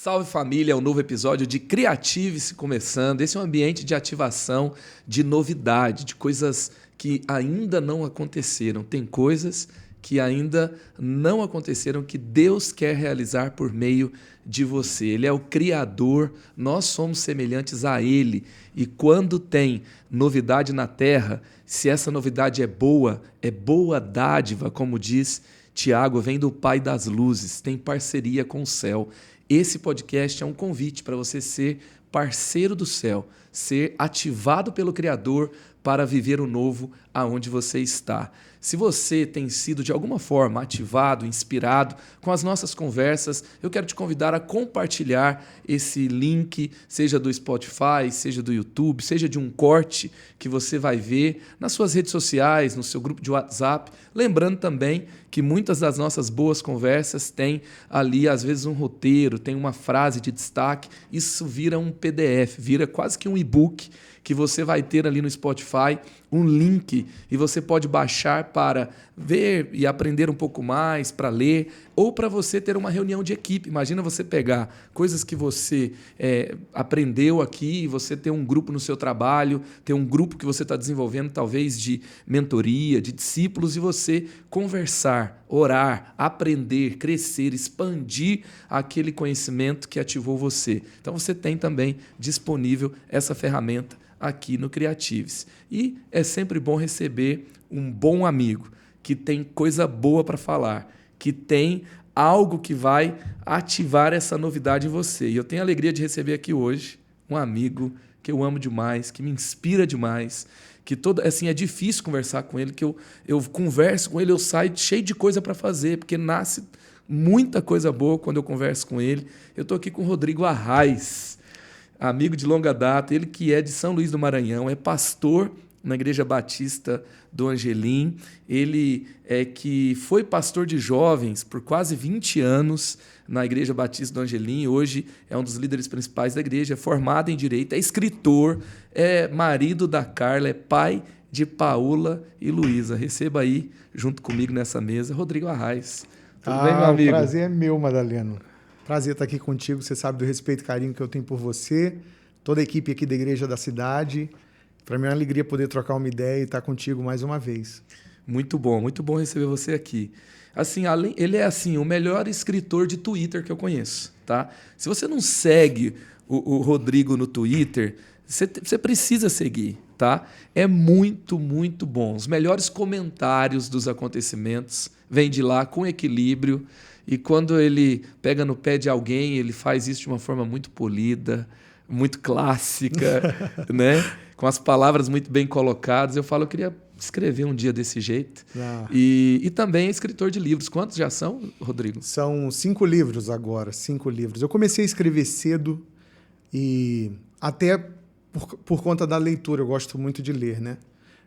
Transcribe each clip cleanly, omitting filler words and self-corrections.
Salve família, é um novo episódio de Criative-se começando. Esse é um ambiente de ativação, de novidade, de coisas que ainda não aconteceram. Tem coisas que ainda não aconteceram que Deus quer realizar por meio de você. Ele é o Criador, nós somos semelhantes a Ele. E quando tem novidade na terra, se essa novidade é boa dádiva, como diz Tiago, vem do Pai das Luzes, tem parceria com o céu. Esse podcast é um convite para você ser parceiro do céu, ser ativado pelo Criador para viver o novo aonde você está. Se você tem sido de alguma forma ativado, inspirado com as nossas conversas, eu quero te convidar a compartilhar esse link, seja do Spotify, seja do YouTube, seja de um corte que você vai ver nas suas redes sociais, no seu grupo de WhatsApp. Lembrando também que muitas das nossas boas conversas têm ali, às vezes, um roteiro, tem uma frase de destaque. Isso vira um PDF, vira quase que um e-book que você vai ter ali no Spotify, um link, e você pode baixar para ver e aprender um pouco mais, para ler, ou para você ter uma reunião de equipe. Imagina você pegar coisas que você aprendeu aqui, você ter um grupo no seu trabalho, ter um grupo que você está desenvolvendo, talvez de mentoria, de discípulos, e você conversar, orar, aprender, crescer, expandir aquele conhecimento que ativou você. Então você tem também disponível essa ferramenta aqui no Criatives. E é sempre bom receber um bom amigo que tem coisa boa para falar, que tem algo que vai ativar essa novidade em você. E eu tenho a alegria de receber aqui hoje um amigo que eu amo demais, que me inspira demais, que assim, é difícil conversar com ele, que eu converso com ele, eu saio cheio de coisa para fazer, porque nasce muita coisa boa quando eu converso com ele. Eu estou aqui com o Rodrigo Arraes, amigo de longa data, ele que é de São Luís do Maranhão, é pastor na Igreja Batista do Angelim, ele é que foi pastor de jovens por quase 20 anos na Igreja Batista do Angelim, hoje é um dos líderes principais da igreja, é formado em Direito, é escritor, é marido da Carla, é pai de Paula e Luísa. Receba aí, junto comigo nessa mesa, Rodrigo Arraes. Tudo bem, meu amigo? O prazer é meu, Madaleno. Prazer estar aqui contigo, você sabe do respeito e carinho que eu tenho por você, toda a equipe aqui da Igreja da Cidade. Para mim é uma alegria poder trocar uma ideia e estar contigo mais uma vez. Muito bom receber você aqui. Assim, ele é assim, o melhor escritor de Twitter que eu conheço, tá? Se você não segue o Rodrigo no Twitter, você precisa seguir, tá? É muito bom. Os melhores comentários dos acontecimentos vêm de lá com equilíbrio. E quando ele pega no pé de alguém, ele faz isso de uma forma muito polida, muito clássica, né? Com as palavras muito bem colocadas. Eu falo, eu queria escrever um dia desse jeito. E também é escritor de livros. Quantos já são, Rodrigo? São 5 livros agora, 5 livros. Eu comecei a escrever cedo e até por conta da leitura, eu gosto muito de ler, né?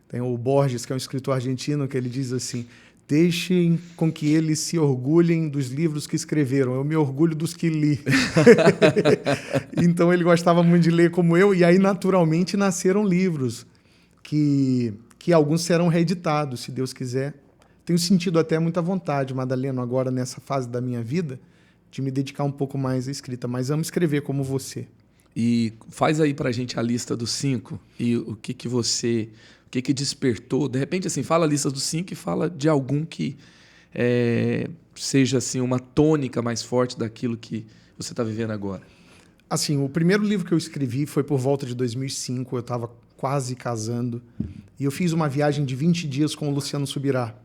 Tem o Borges, que é um escritor argentino, que ele diz assim: deixem com que eles se orgulhem dos livros que escreveram. Eu me orgulho dos que li. Então, ele gostava muito de ler como eu. E aí, naturalmente, nasceram livros que alguns serão reeditados, se Deus quiser. Tenho sentido até muita vontade, Madaleno, agora nessa fase da minha vida, de me dedicar um pouco mais à escrita. Mas amo escrever como você. E faz aí pra gente a lista dos 5 e o que despertou. De repente, assim, fala a lista dos 5 e fala de algum que seja assim, uma tônica mais forte daquilo que você está vivendo agora. Assim, o primeiro livro que eu escrevi foi por volta de 2005, eu estava quase casando, e eu fiz uma viagem de 20 dias com o Luciano Subirá,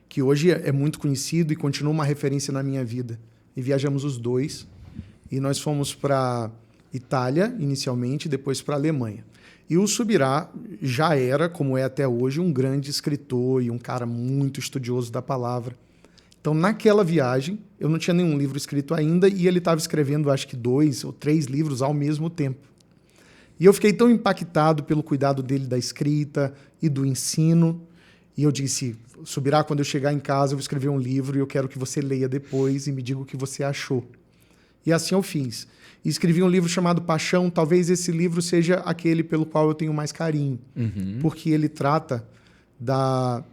que hoje é muito conhecido e continua uma referência na minha vida. E viajamos os dois, e nós fomos para Itália, inicialmente, depois para a Alemanha. E o Subirá já era, como é até hoje, um grande escritor e um cara muito estudioso da palavra. Então, naquela viagem, eu não tinha nenhum livro escrito ainda e ele estava escrevendo, acho que 2 ou 3 livros ao mesmo tempo. E eu fiquei tão impactado pelo cuidado dele da escrita e do ensino. E eu disse: Subirá, quando eu chegar em casa, eu vou escrever um livro e eu quero que você leia depois e me diga o que você achou. E assim eu fiz. E escrevi um livro chamado Paixão. Talvez esse livro seja aquele pelo qual eu tenho mais carinho. Porque ele trata da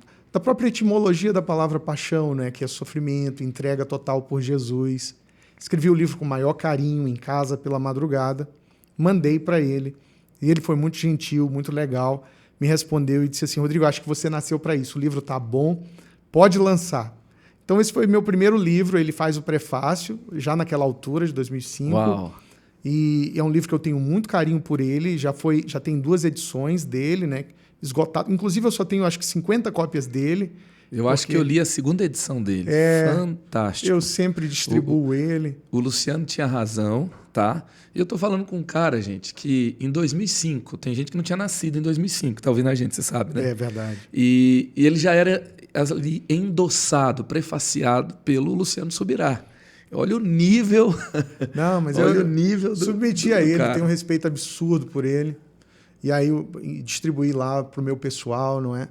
própria etimologia da palavra paixão, né? Que é sofrimento, entrega total por Jesus. Escrevi o livro com o maior carinho em casa pela madrugada, mandei para ele, e ele foi muito gentil, muito legal, me respondeu e disse assim: Rodrigo, acho que você nasceu para isso, o livro tá bom, pode lançar. Então esse foi meu primeiro livro, ele faz o prefácio, já naquela altura, de 2005. Uau! E é um livro que eu tenho muito carinho por ele, já tem 2 edições dele, né? Esgotado. Inclusive eu só tenho acho que 50 cópias dele. Eu acho que eu li a 2ª edição dele. Fantástico. Eu sempre distribuo ele. O Luciano tinha razão, tá? E eu tô falando com um cara, gente, que em 2005, tem gente que não tinha nascido em 2005, tá ouvindo a gente, você sabe, né? É verdade. E ele já era ali endossado, prefaciado pelo Luciano Subirá. Olha o nível. Não, mas olha o nível do submeti a ele, cara. tenho um respeito absurdo por ele. E aí eu distribuí lá pro meu pessoal, não é?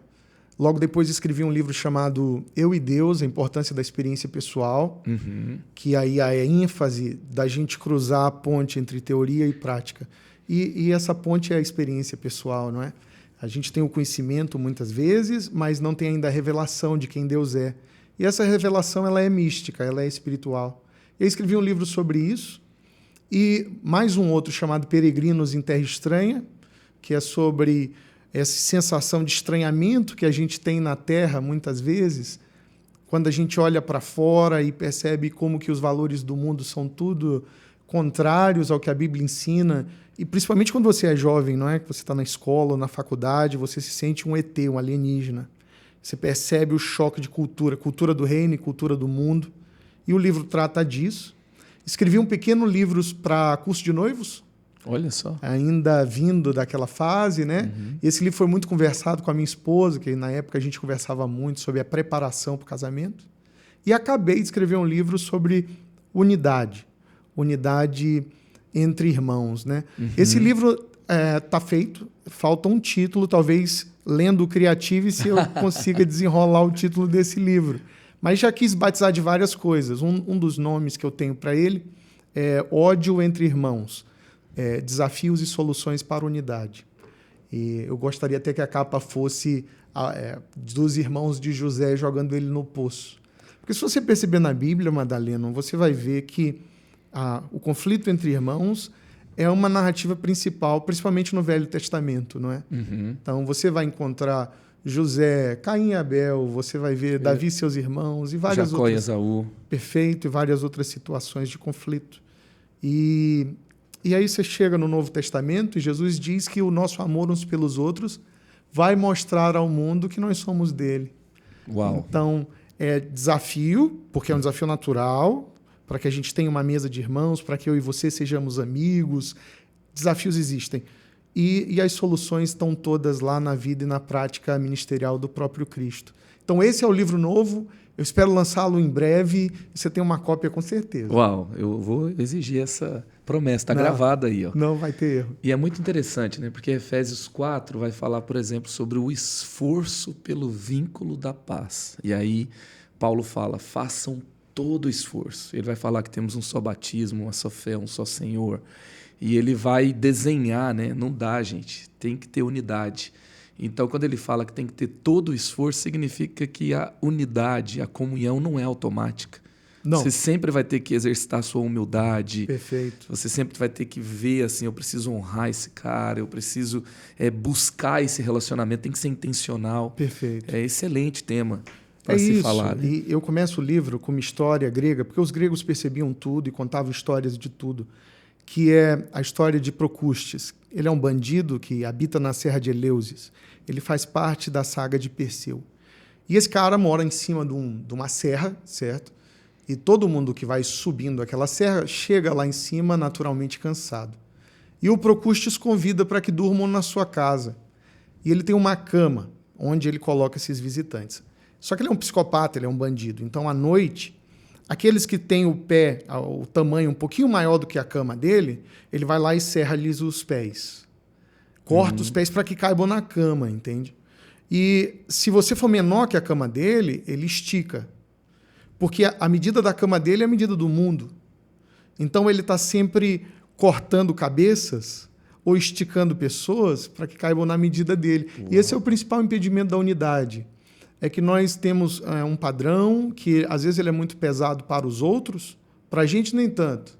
Logo depois escrevi um livro chamado Eu e Deus, a importância da experiência pessoal, que aí a ênfase da gente cruzar a ponte entre teoria e prática. E essa ponte é a experiência pessoal, não é? A gente tem o conhecimento muitas vezes, mas não tem ainda a revelação de quem Deus é. E essa revelação ela é mística, ela é espiritual. Eu escrevi um livro sobre isso e mais um outro chamado Peregrinos em Terra Estranha, que é sobre essa sensação de estranhamento que a gente tem na Terra, muitas vezes, quando a gente olha para fora e percebe como que os valores do mundo são tudo contrários ao que a Bíblia ensina, e principalmente quando você é jovem, não é? Que você está na escola ou na faculdade, você se sente um ET, um alienígena. Você percebe o choque de cultura do reino e cultura do mundo. E o livro trata disso. Escrevi um pequeno livro para curso de noivos. Olha só. Ainda vindo daquela fase, né? Esse livro foi muito conversado com a minha esposa, que na época a gente conversava muito sobre a preparação para o casamento. E acabei de escrever um livro sobre unidade entre irmãos, né? Esse livro está feito, falta um título, talvez lendo o Criative se eu consiga desenrolar o título desse livro. Mas já quis batizar de várias coisas. Um dos nomes que eu tenho para ele é Ódio entre Irmãos, Desafios e Soluções para a Unidade. E eu gostaria até que a capa fosse dos irmãos de José jogando ele no poço. Porque se você perceber na Bíblia, Madalena, você vai ver que o conflito entre irmãos é uma narrativa principal, principalmente no Velho Testamento, não é? Então você vai encontrar José, Caim e Abel, você vai ver Davi e seus irmãos e várias Jacó outras. e Esaú. Perfeito, e várias outras situações de conflito. E aí você chega no Novo Testamento e Jesus diz que o nosso amor uns pelos outros vai mostrar ao mundo que nós somos dele. Uau. Então, é desafio, porque é um desafio natural, para que a gente tenha uma mesa de irmãos, para que eu e você sejamos amigos. Desafios existem. E as soluções estão todas lá na vida e na prática ministerial do próprio Cristo. Então, esse é o livro novo. Eu espero lançá-lo em breve. Você tem uma cópia com certeza. Uau, eu vou exigir essa promessa. Está gravada aí. Ó. Não vai ter erro. E é muito interessante, né? Porque Efésios 4 vai falar, por exemplo, sobre o esforço pelo vínculo da paz. E aí Paulo fala, façam todo o esforço. Ele vai falar que temos um só batismo, uma só fé, um só Senhor. E ele vai desenhar, né? Não dá, gente. Tem que ter unidade. Então, quando ele fala que tem que ter todo o esforço, significa que a unidade, a comunhão não é automática. Não. Você sempre vai ter que exercitar a sua humildade. Perfeito. Você sempre vai ter que ver, assim, eu preciso honrar esse cara, eu preciso buscar esse relacionamento, tem que ser intencional. Perfeito. É excelente tema para se falar. Né? E eu começo o livro com uma história grega, porque os gregos percebiam tudo e contavam histórias de tudo, que é a história de Procustes. Ele é um bandido que habita na Serra de Eleusis. Ele faz parte da saga de Perseu. E esse cara mora em cima de uma serra, certo? E todo mundo que vai subindo aquela serra chega lá em cima naturalmente cansado. E o Procustes convida para que durmam na sua casa. E ele tem uma cama onde ele coloca esses visitantes. Só que ele é um psicopata, ele é um bandido. Então, à noite, aqueles que têm o pé, o tamanho um pouquinho maior do que a cama dele, ele vai lá e serra-lhes os pés. Corta os pés para que caibam na cama, entende? E se você for menor que a cama dele, ele estica. Porque a medida da cama dele é a medida do mundo. Então ele está sempre cortando cabeças ou esticando pessoas para que caibam na medida dele. Uau. E esse é o principal impedimento da unidade. É que nós temos um padrão que às vezes ele é muito pesado para os outros, Para a gente, nem tanto.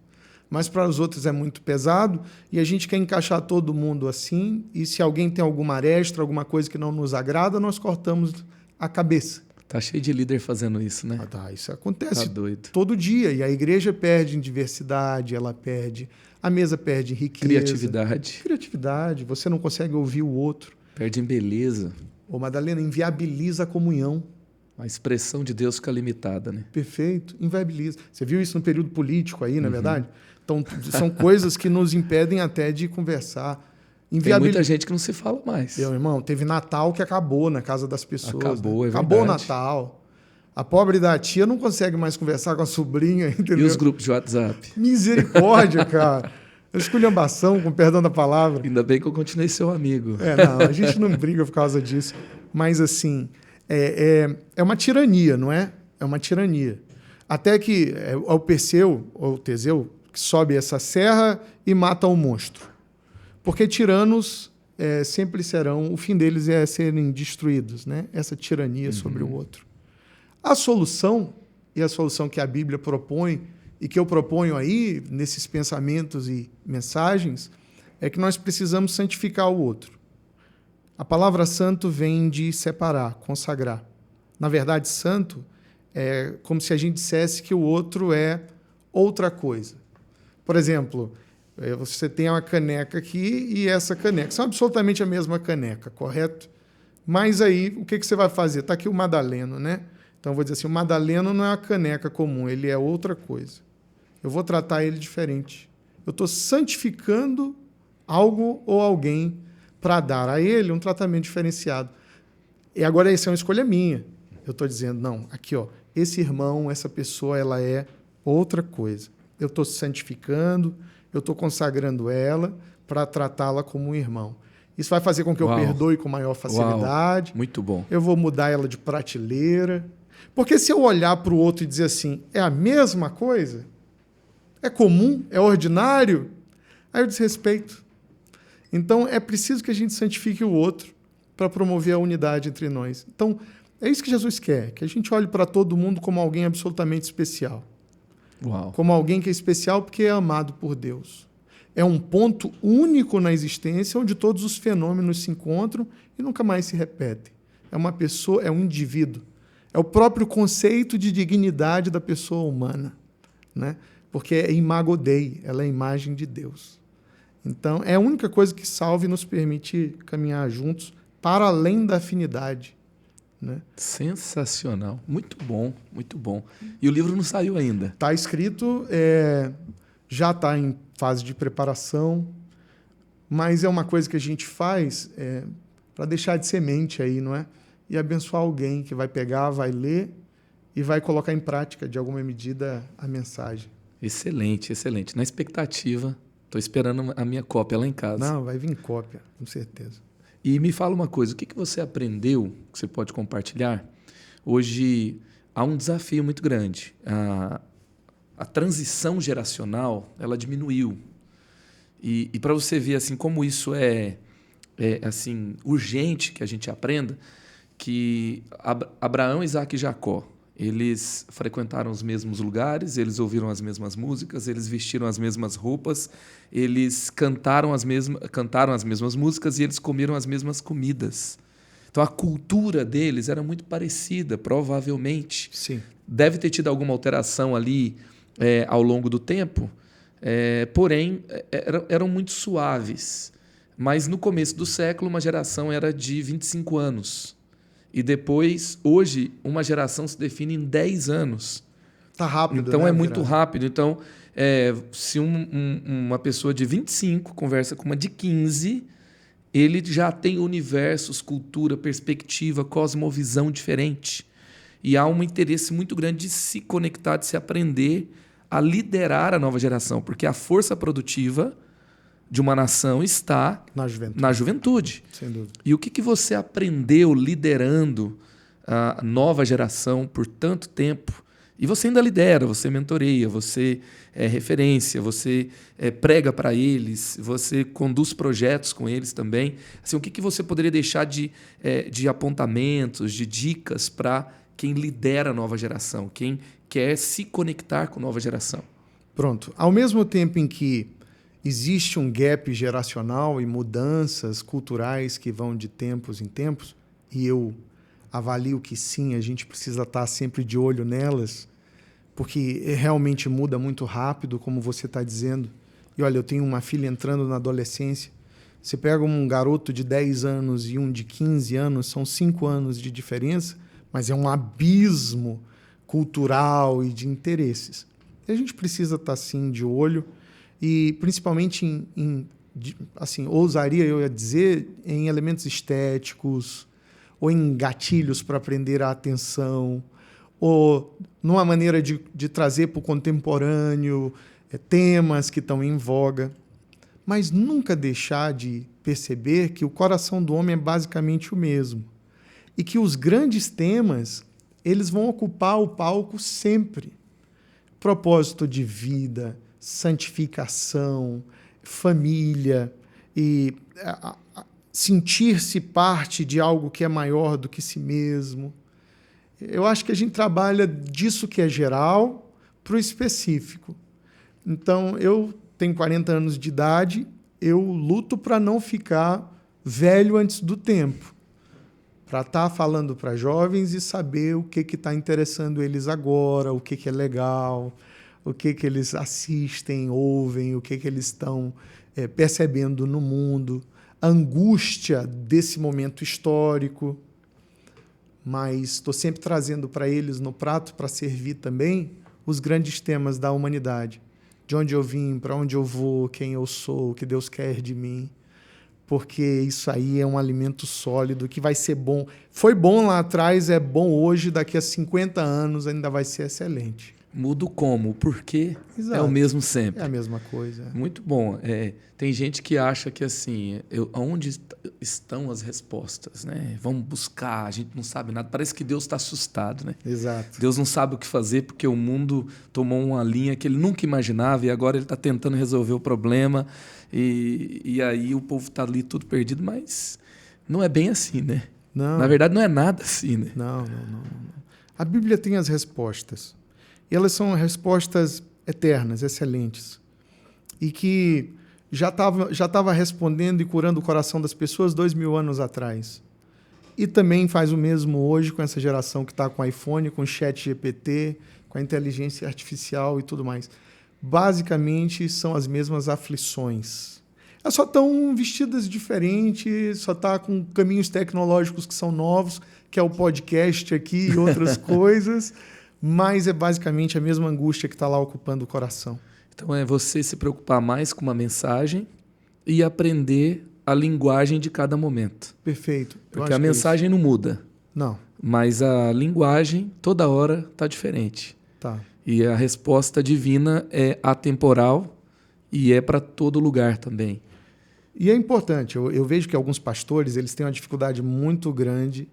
Mas para os outros é muito pesado e a gente quer encaixar todo mundo assim. E se alguém tem alguma aresta, alguma coisa que não nos agrada, nós cortamos a cabeça. Tá cheio de líder fazendo isso, né? Isso acontece Tá doido. todo dia. E a igreja perde em diversidade, ela perde, a mesa perde em riqueza. Criatividade. Você não consegue ouvir o outro. Perde em beleza. Ô, Madalena, inviabiliza a comunhão. A expressão de Deus fica limitada, né? Perfeito, inviabiliza. Você viu isso no período político aí, não é verdade? Então, são coisas que nos impedem até de conversar. Tem muita gente que não se fala mais. Meu irmão, teve Natal que acabou na casa das pessoas. Acabou, né? Acabou o Natal. A pobre da tia não consegue mais conversar com a sobrinha, entendeu? E os grupos de WhatsApp? Misericórdia, cara. Esculhambação, com perdão da palavra. Ainda bem que eu continuei seu amigo. Não, a gente não briga por causa disso. Mas, assim, é uma tirania, não é? É uma tirania. Até que é o Perseu, ou o Teseu, que sobe essa serra e mata o monstro. Porque tiranos sempre serão, o fim deles é serem destruídos, né? Essa tirania sobre o outro. A solução, e a solução que a Bíblia propõe, e que eu proponho aí, nesses pensamentos e mensagens, é que nós precisamos santificar o outro. A palavra santo vem de separar, consagrar. Na verdade, santo é como se a gente dissesse que o outro é outra coisa. Por exemplo, você tem uma caneca aqui e essa caneca. São absolutamente a mesma caneca, correto? Mas aí, o que você vai fazer? Está aqui o Madaleno, né? Então, eu vou dizer assim, o Madaleno não é uma caneca comum, ele é outra coisa. Eu vou tratar ele diferente. Eu estou santificando algo ou alguém para dar a ele um tratamento diferenciado. E agora, essa é uma escolha minha. Eu estou dizendo, não, aqui, ó, esse irmão, essa pessoa, ela é outra coisa. Eu estou santificando, eu estou consagrando ela para tratá-la como um irmão. Isso vai fazer com que eu perdoe com maior facilidade. Muito bom. Eu vou mudar ela de prateleira. Porque se eu olhar para o outro e dizer assim, é a mesma coisa? É comum? É ordinário? Aí eu desrespeito. Então, é preciso que a gente santifique o outro para promover a unidade entre nós. Então, é isso que Jesus quer, que a gente olhe para todo mundo como alguém absolutamente especial. Como alguém que é especial porque é amado por Deus. É um ponto único na existência onde todos os fenômenos se encontram e nunca mais se repetem. É uma pessoa, é um indivíduo. É o próprio conceito de dignidade da pessoa humana, né? Porque é imago Dei, ela é a imagem de Deus. Então, é a única coisa que salva e nos permite caminhar juntos para além da afinidade. Né? Sensacional. Muito bom, muito bom. E o livro não saiu ainda? Está escrito, já está em fase de preparação, mas é uma coisa que a gente faz para deixar de semente aí, não é? E abençoar alguém que vai pegar, vai ler e vai colocar em prática, de alguma medida, a mensagem. Excelente, excelente. Na expectativa, estou esperando a minha cópia lá em casa. Não, vai vir cópia, com certeza. E me fala uma coisa, o que você aprendeu, que você pode compartilhar? Hoje há um desafio muito grande. A transição geracional, ela diminuiu. E para você ver assim, como isso é assim, urgente que a gente aprenda, que Abraão, Isaac e Jacó, eles frequentaram os mesmos lugares, eles ouviram as mesmas músicas, eles vestiram as mesmas roupas, eles cantaram as mesmas músicas e eles comeram as mesmas comidas. Então, a cultura deles era muito parecida, provavelmente. Sim. Deve ter tido alguma alteração ali ao longo do tempo, porém, eram muito suaves. Mas, no começo do século, uma geração era de 25 anos. E depois, hoje, uma geração se define em 10 anos. Está rápido, então, né? é muito rápido. Então, se uma pessoa de 25 conversa com uma de 15, ele já tem universos, cultura, perspectiva, cosmovisão diferente. E há um interesse muito grande de se conectar, de se aprender a liderar a nova geração, porque a força produtiva de uma nação está na juventude. Sem dúvida. E o que você aprendeu liderando a nova geração por tanto tempo? E você ainda lidera, você mentoreia, você é referência, você prega para eles, você conduz projetos com eles também. Assim, o que você poderia deixar de apontamentos, de dicas para quem lidera a nova geração, quem quer se conectar com a nova geração? Pronto. Ao mesmo tempo em que existe um gap geracional e mudanças culturais que vão de tempos em tempos, e eu avalio que sim, a gente precisa estar sempre de olho nelas, porque realmente muda muito rápido, como você está dizendo. E olha, eu tenho uma filha entrando na adolescência. Você pega um garoto de 10 anos e um de 15 anos, são 5 anos de diferença, mas é um abismo cultural e de interesses. E a gente precisa estar, sim, de olho, e principalmente assim, ousaria eu ia dizer, em elementos estéticos, ou em gatilhos para prender a atenção, ou numa maneira de trazer para o contemporâneo temas que estão em voga, mas nunca deixar de perceber que o coração do homem é basicamente o mesmo e que os grandes temas eles vão ocupar o palco sempre. Propósito de vida, santificação, família e sentir-se parte de algo que é maior do que si mesmo. Eu acho que a gente trabalha disso que é geral para o específico. Então, eu tenho 40 anos de idade, eu luto para não ficar velho antes do tempo, para estar falando para jovens e saber o que está interessando eles agora, o que é legal, o que eles assistem, ouvem, o que eles estão percebendo no mundo, a angústia desse momento histórico. Mas estou sempre trazendo para eles no prato, para servir também, os grandes temas da humanidade. De onde eu vim, para onde eu vou, quem eu sou, o que Deus quer de mim. Porque isso aí é um alimento sólido que vai ser bom. Foi bom lá atrás, é bom hoje, daqui a 50 anos ainda vai ser excelente. Muda o como, o porquê. Exato. É o mesmo sempre. É a mesma coisa. Muito bom. Tem gente que acha que assim, onde estão as respostas, né? Vamos buscar, a gente não sabe nada. Parece que Deus está assustado, né? Exato. Deus não sabe o que fazer porque o mundo tomou uma linha que ele nunca imaginava e agora ele está tentando resolver o problema e aí o povo está ali tudo perdido, mas não é bem assim, né? Não. Na verdade, não é nada assim, né? Não. A Bíblia tem as respostas. E elas são respostas eternas, excelentes. E que já estava respondendo e curando o coração das pessoas 2000 anos atrás. E também faz o mesmo hoje com essa geração que está com iPhone, com chat GPT, com a inteligência artificial e tudo mais. Basicamente, são as mesmas aflições. Elas só estão vestidas diferente, só está com caminhos tecnológicos que são novos, que é o podcast aqui e outras coisas, mas é basicamente a mesma angústia que está lá ocupando o coração. Então é você se preocupar mais com uma mensagem e aprender a linguagem de cada momento. Perfeito. Porque a mensagem não muda. Não. Mas a linguagem toda hora está diferente. Tá. E a resposta divina é atemporal e é para todo lugar também. E é importante, eu vejo que alguns pastores eles têm uma dificuldade muito grande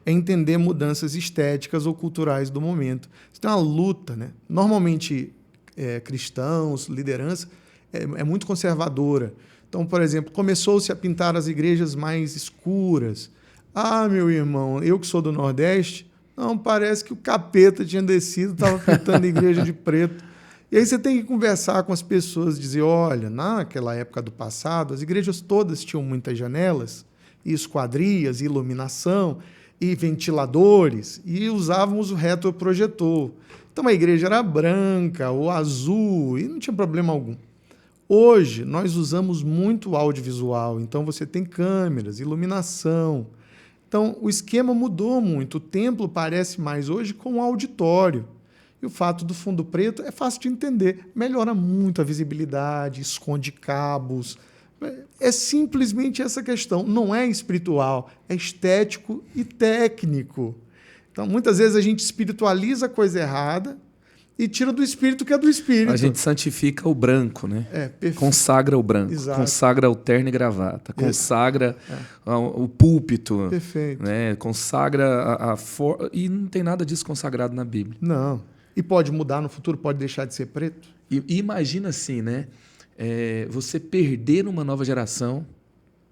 em entender mudanças estéticas ou culturais do momento. Isso tem uma luta, né? Normalmente, cristãos, liderança, é muito conservadora. Então, por exemplo, começou-se a pintar as igrejas mais escuras. Ah, meu irmão, eu que sou do Nordeste, não, parece que o capeta tinha descido, estava pintando a igreja de preto. E aí você tem que conversar com as pessoas, dizer, olha, naquela época do passado, as igrejas todas tinham muitas janelas, e esquadrias, e iluminação, e ventiladores, e usávamos o retroprojetor. Então a igreja era branca ou azul, e não tinha problema algum. Hoje, nós usamos muito audiovisual, então você tem câmeras, iluminação. Então, o esquema mudou muito. O templo parece mais hoje como um auditório. E o fato do fundo preto é fácil de entender. Melhora muito a visibilidade, esconde cabos. É simplesmente essa questão. Não é espiritual, é estético e técnico. Então, muitas vezes a gente espiritualiza a coisa errada e tira do espírito que é do espírito. A gente santifica o branco, né? Perfeito. Consagra o branco, Exato. consagra o terno e gravata, consagra o púlpito, Perfeito. Né? Consagra e não tem nada disso consagrado na Bíblia. Não. E pode mudar no futuro, pode deixar de ser preto. E imagina assim, né? Você perder uma nova geração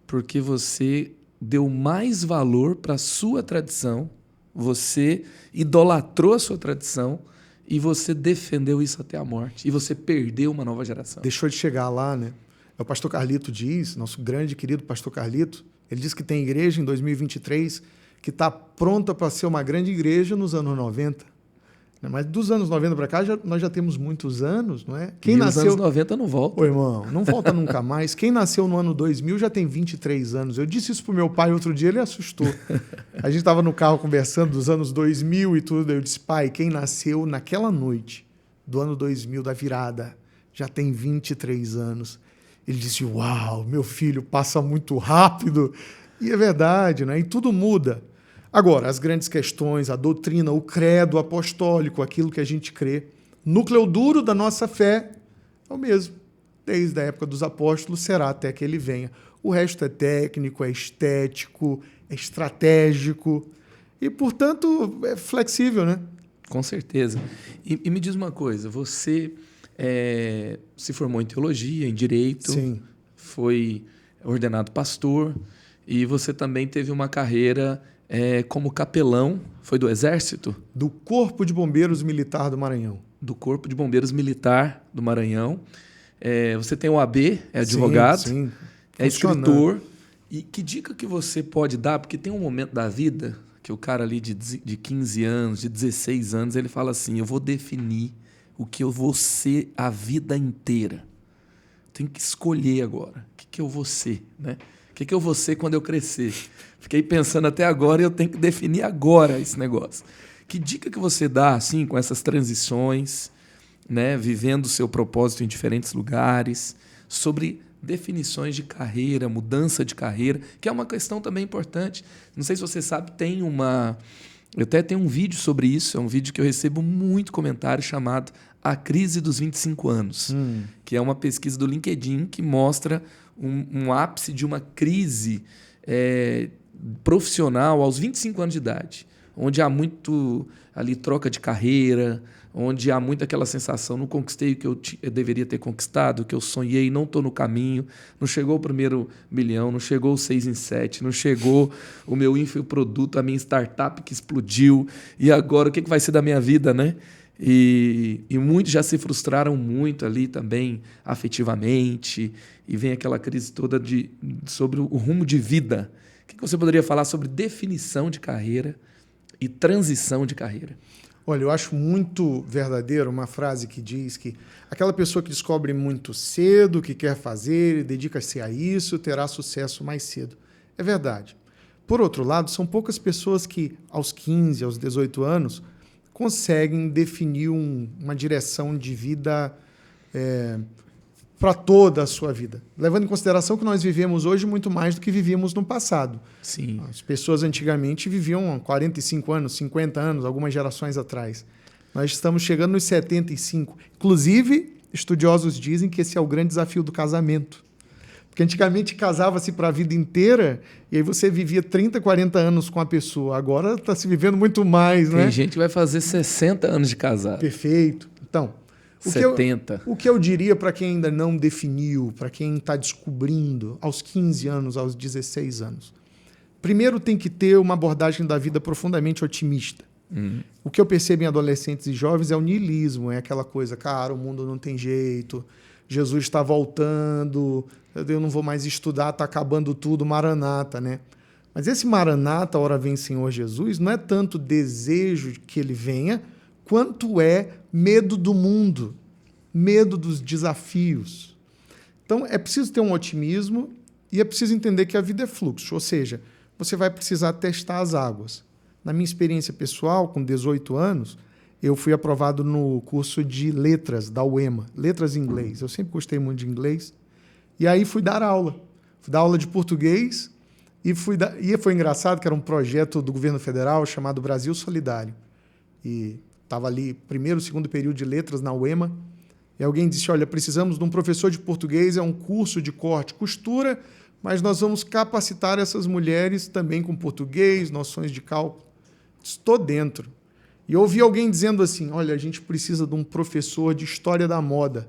porque você deu mais valor para a sua tradição, você idolatrou a sua tradição e você defendeu isso até a morte. E você perdeu uma nova geração. Deixou de chegar lá, né? O pastor Carlito diz, nosso grande e querido pastor Carlito, ele diz que tem igreja em 2023 que está pronta para ser uma grande igreja nos anos 90. Mas dos anos 90 para cá, nós já temos muitos anos, não é? Quem nasceu... Os anos 90 não volta. Ô, irmão, não volta nunca mais. Quem nasceu no ano 2000 já tem 23 anos. Eu disse isso pro meu pai outro dia, ele assustou. A gente estava no carro conversando dos anos 2000 e tudo. Eu disse, pai, quem nasceu naquela noite do ano 2000, da virada, já tem 23 anos. Ele disse, uau, meu filho passa muito rápido. E é verdade, né? E tudo muda. Agora, as grandes questões, a doutrina, o credo apostólico, aquilo que a gente crê, núcleo duro da nossa fé é o mesmo. Desde a época dos apóstolos, será até que ele venha. O resto é técnico, é estético, é estratégico e, portanto, é flexível, né? Com certeza. E me diz uma coisa, você se formou em teologia, em direito, Sim. Foi ordenado pastor e você também teve uma carreira... como capelão, foi do Exército? Do Corpo de Bombeiros Militar do Maranhão. Do Corpo de Bombeiros Militar do Maranhão. Você tem o AB, é advogado, sim. É escritor. E que dica que você pode dar? Porque tem um momento da vida que o cara ali de 15 anos, de 16 anos, ele fala assim, eu vou definir o que eu vou ser a vida inteira. Tenho que escolher agora. O que eu vou ser, né? O que eu vou ser quando eu crescer? Fiquei pensando até agora e eu tenho que definir agora esse negócio. Que dica que você dá, assim, com essas transições, né, vivendo o seu propósito em diferentes lugares, sobre definições de carreira, mudança de carreira, que é uma questão também importante. Não sei se você sabe, eu até tenho um vídeo sobre isso, é um vídeo que eu recebo muito comentário chamado A Crise dos 25 Anos, que é uma pesquisa do LinkedIn que mostra um ápice de uma crise profissional aos 25 anos de idade, onde há muito ali troca de carreira, onde há muito aquela sensação, não conquistei o que eu deveria ter conquistado, o que eu sonhei, não estou no caminho, não chegou o primeiro milhão, não chegou o 6 em 7, não chegou o meu infoproduto, a minha startup que explodiu, e agora o que vai ser da minha vida, né? E muitos já se frustraram muito ali também afetivamente, e vem aquela crise toda sobre o rumo de vida. O que você poderia falar sobre definição de carreira e transição de carreira? Olha, eu acho muito verdadeiro uma frase que diz que aquela pessoa que descobre muito cedo o que quer fazer e dedica-se a isso terá sucesso mais cedo. É verdade. Por outro lado, são poucas pessoas que, aos 15, aos 18 anos, conseguem definir uma direção de vida para toda a sua vida. Levando em consideração que nós vivemos hoje muito mais do que vivíamos no passado. Sim. As pessoas antigamente viviam 45 anos, 50 anos, algumas gerações atrás. Nós estamos chegando nos 75. Inclusive, estudiosos dizem que esse é o grande desafio do casamento. Porque antigamente casava-se para a vida inteira e aí você vivia 30, 40 anos com a pessoa. Agora está se vivendo muito mais, né? Tem gente que vai fazer 60 anos de casado. Perfeito. Então, 70. O que eu diria para quem ainda não definiu, para quem está descobrindo aos 15 anos, aos 16 anos? Primeiro, tem que ter uma abordagem da vida profundamente otimista. O que eu percebo em adolescentes e jovens é o niilismo, é aquela coisa, cara, o mundo não tem jeito, Jesus está voltando, eu não vou mais estudar, está acabando tudo, maranata, né? Mas esse maranata, ora vem Senhor Jesus, não é tanto desejo que ele venha, quanto é medo do mundo, medo dos desafios. Então, é preciso ter um otimismo e é preciso entender que a vida é fluxo, ou seja, você vai precisar testar as águas. Na minha experiência pessoal, com 18 anos, eu fui aprovado no curso de letras da UEMA, letras em inglês. Eu sempre gostei muito de inglês. E aí fui dar aula. Fui dar aula de português e foi engraçado que era um projeto do governo federal chamado Brasil Solidário. E estava ali primeiro, segundo período de letras na UEMA. E alguém disse, olha, precisamos de um professor de português, é um curso de corte e costura, mas nós vamos capacitar essas mulheres também com português, noções de cálculo. Estou dentro. E eu ouvi alguém dizendo assim, olha, a gente precisa de um professor de história da moda.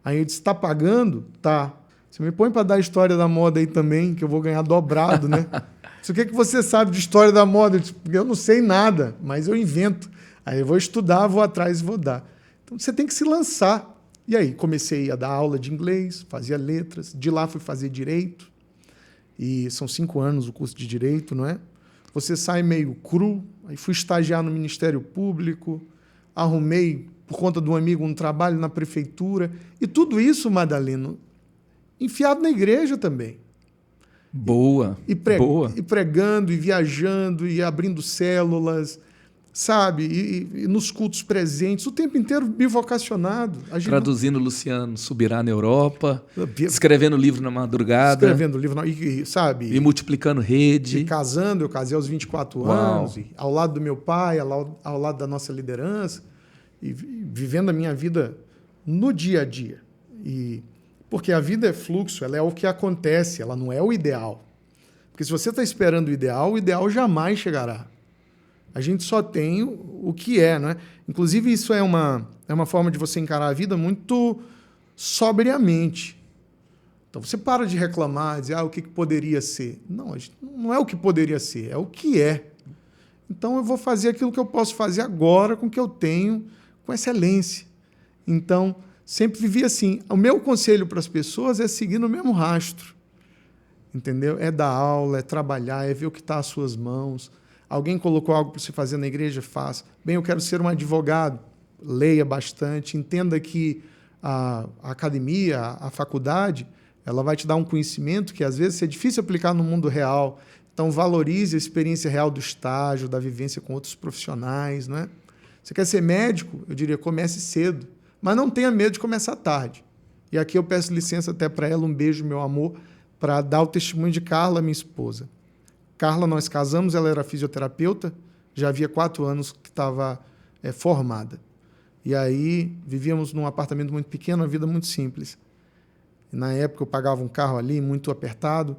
Aí eu disse, está pagando? Tá. Você me põe para dar história da moda aí também, que eu vou ganhar dobrado, né? O que você sabe de história da moda? Eu disse, eu não sei nada, mas eu invento. Aí eu vou estudar, vou atrás e vou dar. Então você tem que se lançar. E aí comecei a dar aula de inglês, fazia letras, de lá fui fazer direito. E são 5 anos o curso de direito, não é? Você sai meio cru, aí fui estagiar no Ministério Público, arrumei, por conta de um amigo, um trabalho na prefeitura. E tudo isso, Madaleno, enfiado na igreja também. Boa, boa. E pregando, e viajando, e abrindo células, sabe? E nos cultos presentes, o tempo inteiro bivocacionado. Traduzindo Luciano Subirá na Europa, escrevendo livro na madrugada. Escrevendo livro, sabe? E multiplicando rede. E casando, eu casei aos 24 anos, e ao lado do meu pai, ao lado da nossa liderança, e vivendo a minha vida no dia a dia. Porque a vida é fluxo, ela é o que acontece, ela não é o ideal. Porque se você está esperando o ideal jamais chegará. A gente só tem o que é, não é? Inclusive, isso é uma forma de você encarar a vida muito sobriamente. Então, você para de reclamar, dizer, o que poderia ser. Não é o que poderia ser, é o que é. Então, eu vou fazer aquilo que eu posso fazer agora com o que eu tenho, com excelência. Então, sempre vivi assim. O meu conselho para as pessoas é seguir no mesmo rastro. Entendeu? É dar aula, é trabalhar, é ver o que está às suas mãos. Alguém colocou algo para você fazer na igreja? Faça. Bem, eu quero ser um advogado. Leia bastante. Entenda que a academia, a faculdade, ela vai te dar um conhecimento que, às vezes, é difícil aplicar no mundo real. Então, valorize a experiência real do estágio, da vivência com outros profissionais. Não é? Você quer ser médico? Eu diria, comece cedo. Mas não tenha medo de começar tarde. E aqui eu peço licença até para ela, um beijo, meu amor, para dar o testemunho de Carla, minha esposa. Carla, nós casamos, ela era fisioterapeuta, já havia 4 anos que estava formada. E aí vivíamos num apartamento muito pequeno, uma vida muito simples. E na época eu pagava um carro ali, muito apertado,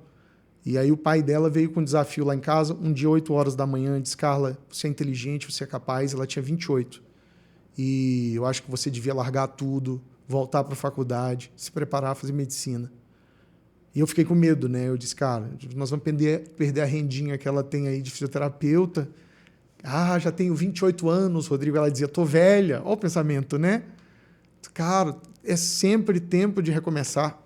e aí o pai dela veio com um desafio lá em casa, um dia, 8 horas da manhã, disse, Carla, você é inteligente, você é capaz, ela tinha 28. E eu acho que você devia largar tudo, voltar para a faculdade, se preparar, fazer medicina. E eu fiquei com medo, né? Eu disse, cara, nós vamos perder a rendinha que ela tem aí de fisioterapeuta. Já tenho 28 anos, Rodrigo. Ela dizia, tô velha. Olha o pensamento, né? Cara, é sempre tempo de recomeçar.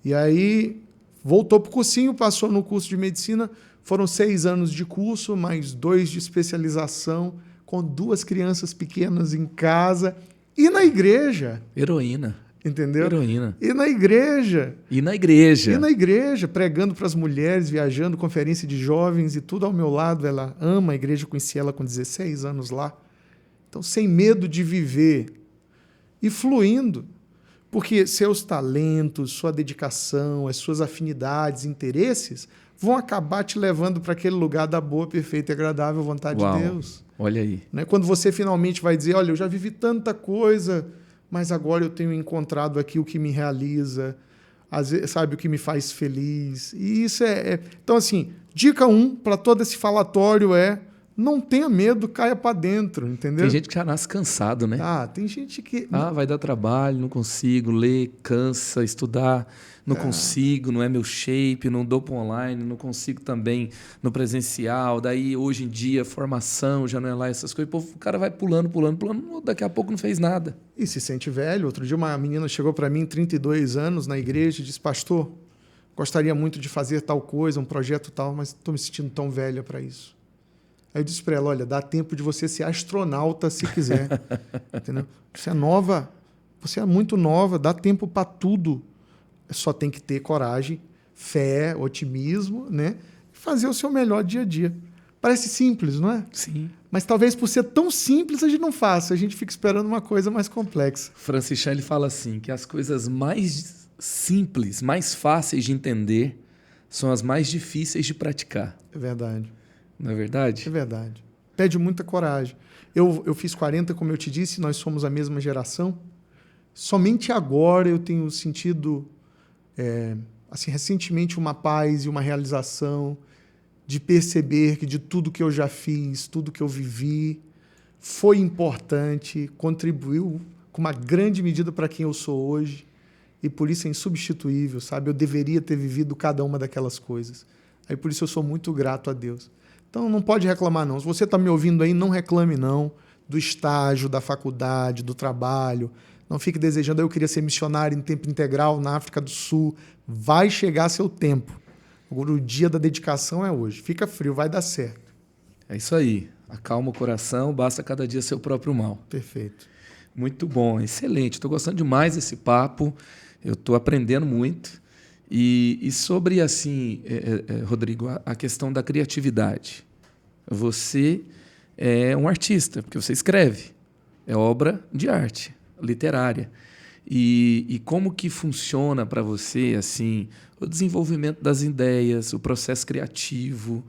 E aí, voltou para o cursinho, passou no curso de medicina. Foram 6 anos de curso, mais 2 de especialização, com 2 crianças pequenas em casa. E na igreja. Heroína. Entendeu? Heroína. E na igreja. E na igreja. E na igreja, pregando para as mulheres, viajando, conferência de jovens e tudo ao meu lado. Ela ama a igreja, eu conheci ela com 16 anos lá. Então, sem medo de viver e fluindo. Porque seus talentos, sua dedicação, as suas afinidades, interesses vão acabar te levando para aquele lugar da boa, perfeita e agradável vontade de Deus. Olha aí. Né? Quando você finalmente vai dizer, olha, eu já vivi tanta coisa, mas agora eu tenho encontrado aqui o que me realiza, sabe, o que me faz feliz. E isso Então, assim, dica 1 para todo esse falatório é não tenha medo, caia para dentro, entendeu? Tem gente que já nasce cansado, né? Tem gente que... vai dar trabalho, não consigo ler, cansa, estudar, não consigo, não é meu shape, não dou para online, não consigo também no presencial. Daí, hoje em dia, formação já não é lá, essas coisas. O cara vai pulando, daqui a pouco não fez nada. E se sente velho. Outro dia uma menina chegou para mim, 32 anos, na igreja, e disse, pastor, gostaria muito de fazer tal coisa, um projeto tal, mas estou me sentindo tão velha para isso. Aí eu disse para ela, olha, dá tempo de você ser astronauta se quiser. Entendeu? Você é nova, você é muito nova, dá tempo para tudo. Só tem que ter coragem, fé, otimismo, né? Fazer o seu melhor dia a dia. Parece simples, não é? Sim. Mas talvez por ser tão simples a gente não faça, a gente fica esperando uma coisa mais complexa. Francis Chan, ele fala assim, que as coisas mais simples, mais fáceis de entender, são as mais difíceis de praticar. É verdade. Não é verdade? É verdade. Pede muita coragem. Eu fiz 40, como eu te disse, nós somos a mesma geração. Somente agora eu tenho sentido, assim, recentemente, uma paz e uma realização de perceber que de tudo que eu já fiz, tudo que eu vivi, foi importante, contribuiu com uma grande medida para quem eu sou hoje e por isso é insubstituível, sabe? Eu deveria ter vivido cada uma daquelas coisas. Aí por isso eu sou muito grato a Deus. Então não pode reclamar não. Se você está me ouvindo aí, não reclame não. do estágio, da faculdade, do trabalho. Não fique desejando, eu queria ser missionário em tempo integral na África do Sul. Vai chegar seu tempo. Agora, o dia da dedicação é hoje. Fica frio, vai dar certo. É isso aí. Acalma o coração, basta cada dia seu próprio mal. Perfeito. Muito bom, excelente. Estou gostando demais desse papo. Eu estou aprendendo muito. E sobre, assim, Rodrigo, a questão da criatividade. Você é um artista, porque você escreve. É obra de arte, literária. E como que funciona para você assim o desenvolvimento das ideias, o processo criativo?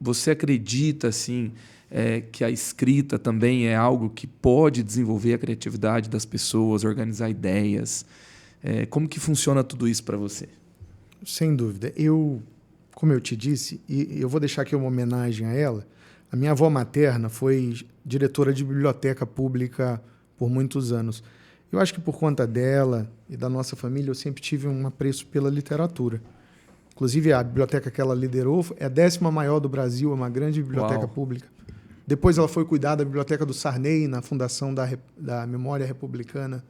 Você acredita assim que a escrita também é algo que pode desenvolver a criatividade das pessoas, organizar ideias? Como que funciona tudo isso para você? Sem dúvida. Como eu te disse, e eu vou deixar aqui uma homenagem a ela, a minha avó materna foi diretora de biblioteca pública por muitos anos. Eu acho que por conta dela e da nossa família, eu sempre tive um apreço pela literatura. Inclusive, a biblioteca que ela liderou é a 10ª maior do Brasil, é uma grande biblioteca Uau. pública. Depois ela foi cuidar da Biblioteca do Sarney, na Fundação da Memória Republicana,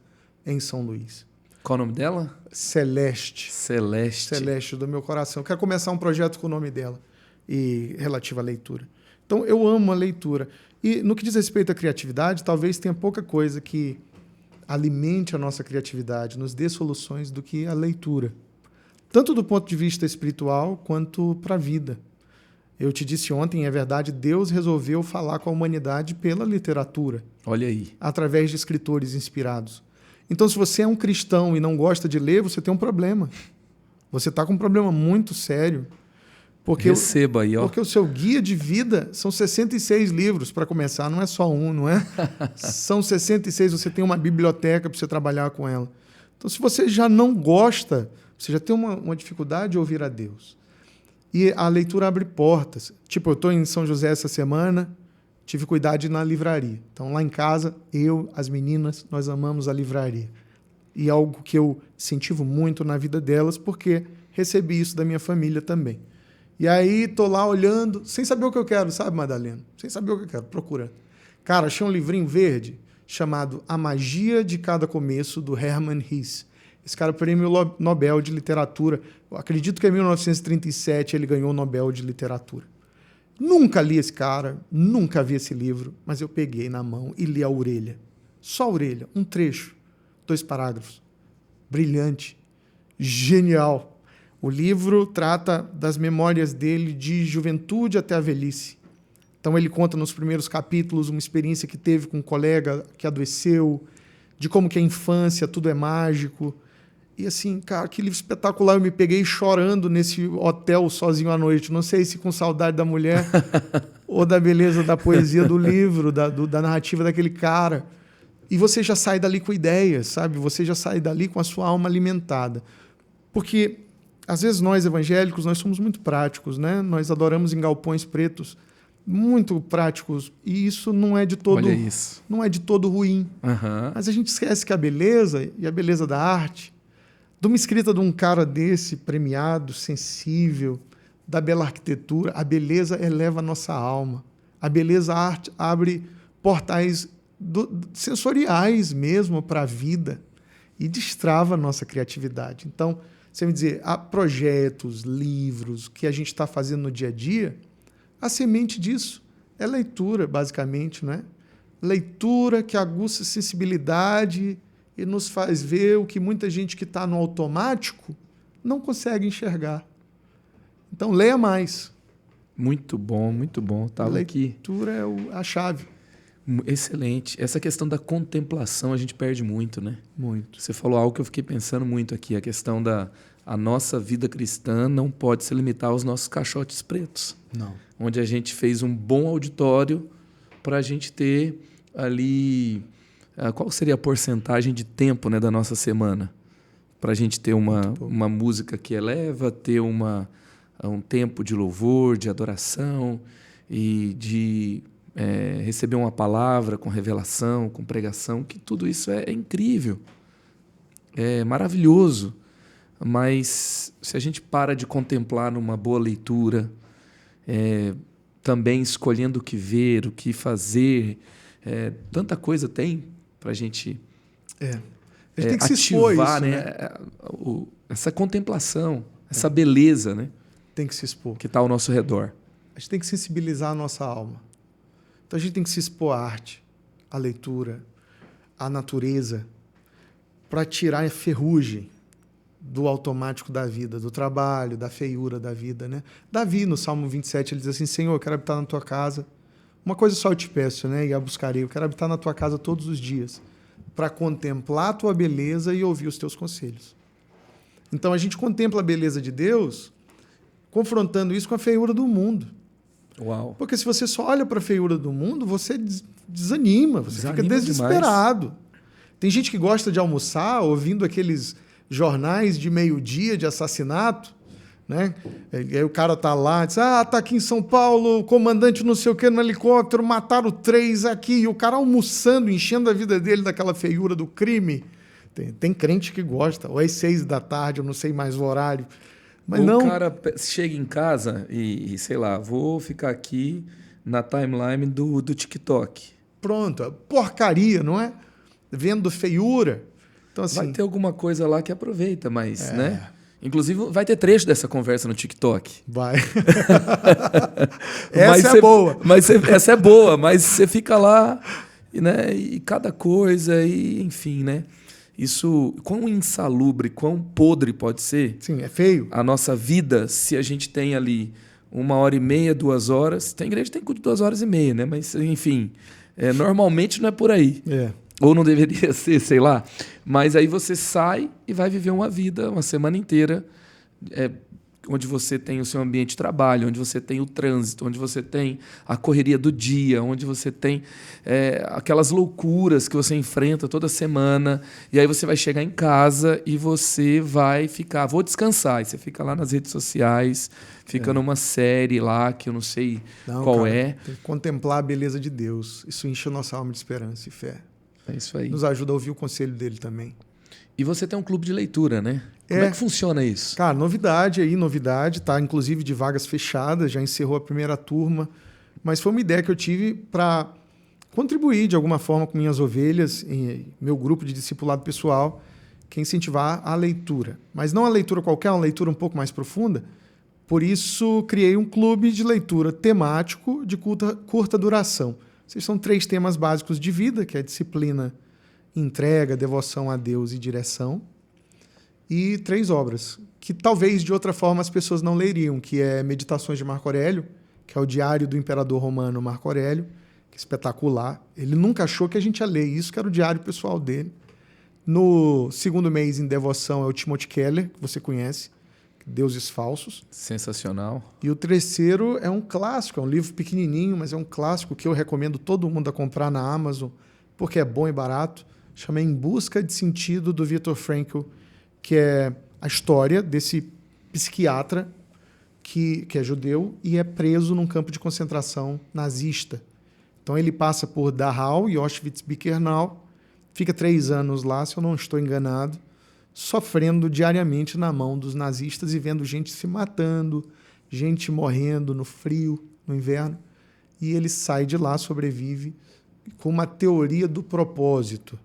em São Luís. Qual o nome dela? Celeste. Celeste. Celeste, do meu coração. Eu quero começar um projeto com o nome dela, e relativo à leitura. Então, eu amo a leitura. E no que diz respeito à criatividade, talvez tenha pouca coisa que alimente a nossa criatividade, nos dê soluções do que a leitura. Tanto do ponto de vista espiritual, quanto para a vida. Eu te disse ontem, é verdade, Deus resolveu falar com a humanidade pela literatura. Olha aí. Através de escritores inspirados. Então, se você é um cristão e não gosta de ler, você tem um problema. Você está com um problema muito sério. Receba aí, ó. Porque o seu guia de vida são 66 livros, para começar. Não é só um, não é? São 66, você tem uma biblioteca para você trabalhar com ela. Então, se você já não gosta, você já tem uma dificuldade de ouvir a Deus. E a leitura abre portas. Tipo, eu estou em São José essa semana, tive cuidado de ir na livraria. Então, lá em casa, eu, as meninas, nós amamos a livraria. E é algo que eu incentivo muito na vida delas, porque recebi isso da minha família também. E aí, tô lá olhando, sem saber o que eu quero, sabe, Madalena? Sem saber o que eu quero, procurando. Cara, achei um livrinho verde chamado A Magia de Cada Começo, do Hermann Hesse. Esse cara é o prêmio Nobel de Literatura. Eu acredito que em 1937 ele ganhou o Nobel de Literatura. Nunca li esse cara, nunca vi esse livro, mas eu peguei na mão e li a orelha. Só a orelha, um trecho, 2 parágrafos. Brilhante, genial. O livro trata das memórias dele de juventude até a velhice. Então ele conta nos primeiros capítulos uma experiência que teve com um colega que adoeceu, de como que a infância, tudo é mágico. E assim, cara, que livro espetacular. Eu me peguei chorando nesse hotel sozinho à noite. Não sei se com saudade da mulher ou da beleza da poesia do livro, da narrativa daquele cara. E você já sai dali com ideias, sabe? Você já sai dali com a sua alma alimentada. Porque às vezes nós evangélicos, nós somos muito práticos, né? Nós adoramos em galpões pretos, muito práticos, e isso não é de todo, Olha isso. não é de todo ruim. Uhum. Mas a gente esquece que a beleza e a beleza da arte, de uma escrita de um cara desse, premiado, sensível, da bela arquitetura, a beleza eleva a nossa alma. A beleza, a arte, abre portais sensoriais mesmo para a vida e destrava a nossa criatividade. Então, você me dizer, há projetos, livros que a gente está fazendo no dia a dia, a semente disso é leitura, basicamente, né? Leitura que aguça a sensibilidade e nos faz ver o que muita gente que está no automático não consegue enxergar. Então, leia mais. Muito bom, muito bom. Estava aqui. Leitura é a chave. Excelente. Essa questão da contemplação a gente perde muito, né? Muito. Você falou algo que eu fiquei pensando muito aqui, a questão da a nossa vida cristã não pode se limitar aos nossos caixotes pretos. Não. Onde a gente fez um bom auditório para a gente ter ali... Qual seria a porcentagem de tempo, né, da nossa semana? Para a gente ter uma música que eleva, ter um tempo de louvor, de adoração e de... receber uma palavra com revelação, com pregação, que tudo isso é incrível, é maravilhoso, mas se a gente para de contemplar numa boa leitura, também escolhendo o que ver, o que fazer. Tanta coisa tem para a gente A gente tem que se expor ativar, isso, né? Essa contemplação, essa beleza, né? Tem que se expor. Que está ao nosso redor. A gente tem que sensibilizar a nossa alma. Então a gente tem que se expor à arte, à leitura, à natureza, para tirar a ferrugem do automático da vida, do trabalho, da feiura da vida, né? Davi, no Salmo 27, ele diz assim: Senhor, eu quero habitar na tua casa. Uma coisa só eu te peço, né? E a buscarei. Eu quero habitar na tua casa todos os dias, para contemplar a tua beleza e ouvir os teus conselhos. Então a gente contempla a beleza de Deus, confrontando isso com a feiura do mundo. Uau. Porque se você só olha para a feiura do mundo, você desanima, você fica desesperado. Demais. Tem gente que gosta de almoçar ouvindo aqueles jornais de meio-dia de assassinato, né? E aí o cara tá lá, diz: tá aqui em São Paulo, o comandante não sei o que no helicóptero, mataram 3 aqui, e o cara almoçando, enchendo a vida dele daquela feiura do crime. Tem crente que gosta, ou às 6 da tarde, eu não sei mais o horário. Mas o não... cara chega em casa e, sei lá, vou ficar aqui na timeline do TikTok. Pronto, porcaria, não é? Vendo feiura. Então, assim, vai ter alguma coisa lá que aproveita, mas, né? Inclusive, vai ter trecho dessa conversa no TikTok. Vai. Essa é boa. Essa é boa, mas você fica lá, né? E cada coisa, e enfim, né? Isso, quão insalubre, quão podre pode ser. Sim, é feio. A nossa vida, se a gente tem ali 1h30, 2 horas. Tem igreja que tem culto de 2h30, né? Mas, enfim, normalmente não é por aí. Ou não deveria ser, sei lá. Mas aí você sai e vai viver uma vida, uma semana inteira, onde você tem o seu ambiente de trabalho, onde você tem o trânsito, onde você tem a correria do dia, onde você tem aquelas loucuras que você enfrenta toda semana. E aí você vai chegar em casa e você vai ficar... Vou descansar. E você fica lá nas redes sociais, fica numa série lá que eu não sei qual é. Tem que contemplar a beleza de Deus. Isso enche a nossa alma de esperança e fé. É isso aí. Nos ajuda a ouvir o conselho dele também. E você tem um clube de leitura, né? Como é que funciona isso? Cara, novidade, tá? Inclusive de vagas fechadas, já encerrou a primeira turma. Mas foi uma ideia que eu tive para contribuir de alguma forma com minhas ovelhas, em meu grupo de discipulado pessoal, que é incentivar a leitura. Mas não a leitura qualquer, uma leitura um pouco mais profunda. Por isso, criei um clube de leitura temático de curta duração. Esses são 3 temas básicos de vida, que é disciplina, entrega, devoção a Deus e direção. E 3 obras, que talvez de outra forma as pessoas não leriam, que é Meditações de Marco Aurélio, que é o diário do imperador romano Marco Aurélio, que é espetacular. Ele nunca achou que a gente ia ler isso, que era o diário pessoal dele. No segundo mês em devoção é o Timothy Keller, que você conhece, Deuses Falsos. Sensacional. E o terceiro é um clássico, é um livro pequenininho, mas é um clássico que eu recomendo todo mundo a comprar na Amazon, porque é bom e barato. Chama Em Busca de Sentido, do Viktor Frankl, que é a história desse psiquiatra que é judeu e é preso num campo de concentração nazista. Então ele passa por Dachau e Auschwitz-Birkenau, fica 3 anos lá, se eu não estou enganado, sofrendo diariamente na mão dos nazistas e vendo gente se matando, gente morrendo no frio, no inverno. E ele sai de lá, sobrevive, com uma teoria do propósito.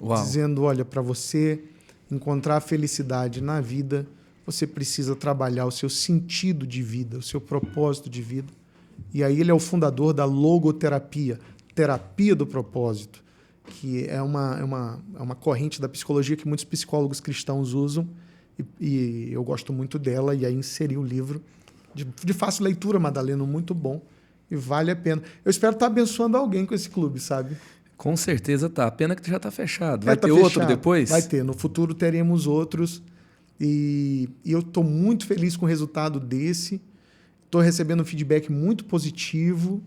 Uau. Dizendo, olha, para você encontrar a felicidade na vida, você precisa trabalhar o seu sentido de vida, o seu propósito de vida. E aí ele é o fundador da logoterapia, terapia do propósito, que é uma corrente da psicologia que muitos psicólogos cristãos usam, e eu gosto muito dela, e aí inseri o livro de fácil leitura, Madalena, muito bom, e vale a pena. Eu espero estar abençoando alguém com esse clube, sabe? Com certeza tá. Pena que já está fechado. Vai ter outro depois? Vai ter. No futuro teremos outros, e eu estou muito feliz com o resultado desse. Estou recebendo um feedback muito positivo.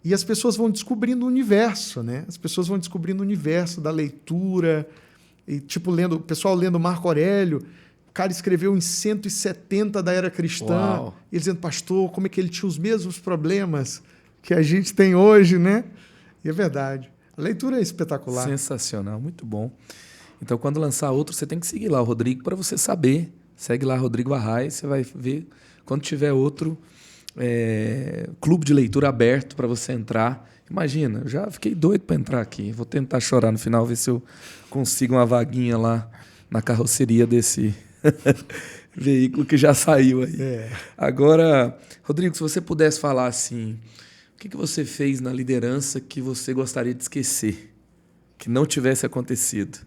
E as pessoas vão descobrindo o universo, né? As pessoas vão descobrindo o universo da leitura. E, tipo, o pessoal lendo Marco Aurélio. O cara escreveu em 170 da era cristã. Uau. E ele dizendo, pastor, como é que ele tinha os mesmos problemas que a gente tem hoje, né? E é verdade. A leitura é espetacular. Sensacional, muito bom. Então, quando lançar outro, você tem que seguir lá o Rodrigo para você saber. Segue lá, Rodrigo Arraes, você vai ver quando tiver outro. clube de leitura aberto para você entrar. Imagina, eu já fiquei doido para entrar aqui. Vou tentar chorar no final, ver se eu consigo uma vaguinha lá na carroceria desse veículo que já saiu aí. Agora, Rodrigo, se você pudesse falar assim, o que você fez na liderança que você gostaria de esquecer, que não tivesse acontecido?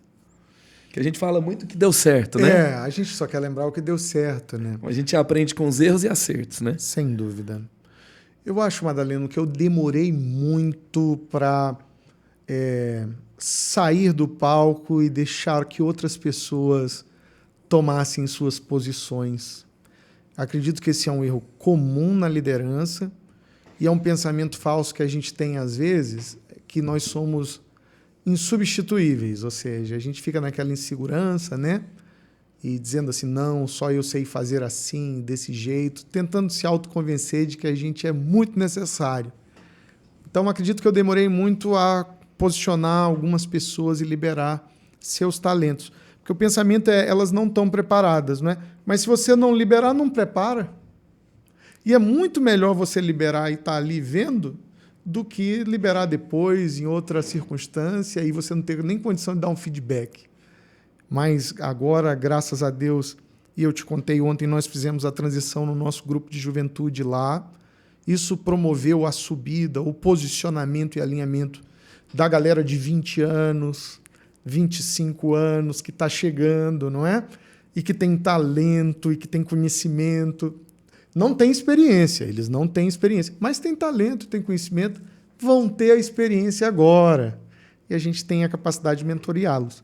Que a gente fala muito que deu certo, né? A gente só quer lembrar o que deu certo, né? A gente aprende com os erros e acertos, né? Sem dúvida. Eu acho, Madaleno, que eu demorei muito para sair do palco e deixar que outras pessoas tomassem suas posições. Acredito que esse é um erro comum na liderança e é um pensamento falso que a gente tem às vezes, que nós somos insubstituíveis, ou seja, a gente fica naquela insegurança, né? E dizendo assim, não, só eu sei fazer assim, desse jeito, tentando se autoconvencer de que a gente é muito necessário. Então, acredito que eu demorei muito a posicionar algumas pessoas e liberar seus talentos. Porque o pensamento elas não estão preparadas, não é? Mas se você não liberar, não prepara. E é muito melhor você liberar e estar ali vendo do que liberar depois, em outra circunstância, e você não ter nem condição de dar um feedback. Mas agora, graças a Deus, e eu te contei ontem, nós fizemos a transição no nosso grupo de juventude lá. Isso promoveu a subida, o posicionamento e alinhamento da galera de 20 anos, 25 anos, que está chegando, não é? E que tem talento, e que tem conhecimento. Não tem experiência, eles não têm experiência, mas tem talento, tem conhecimento, vão ter a experiência agora. E a gente tem a capacidade de mentoreá-los.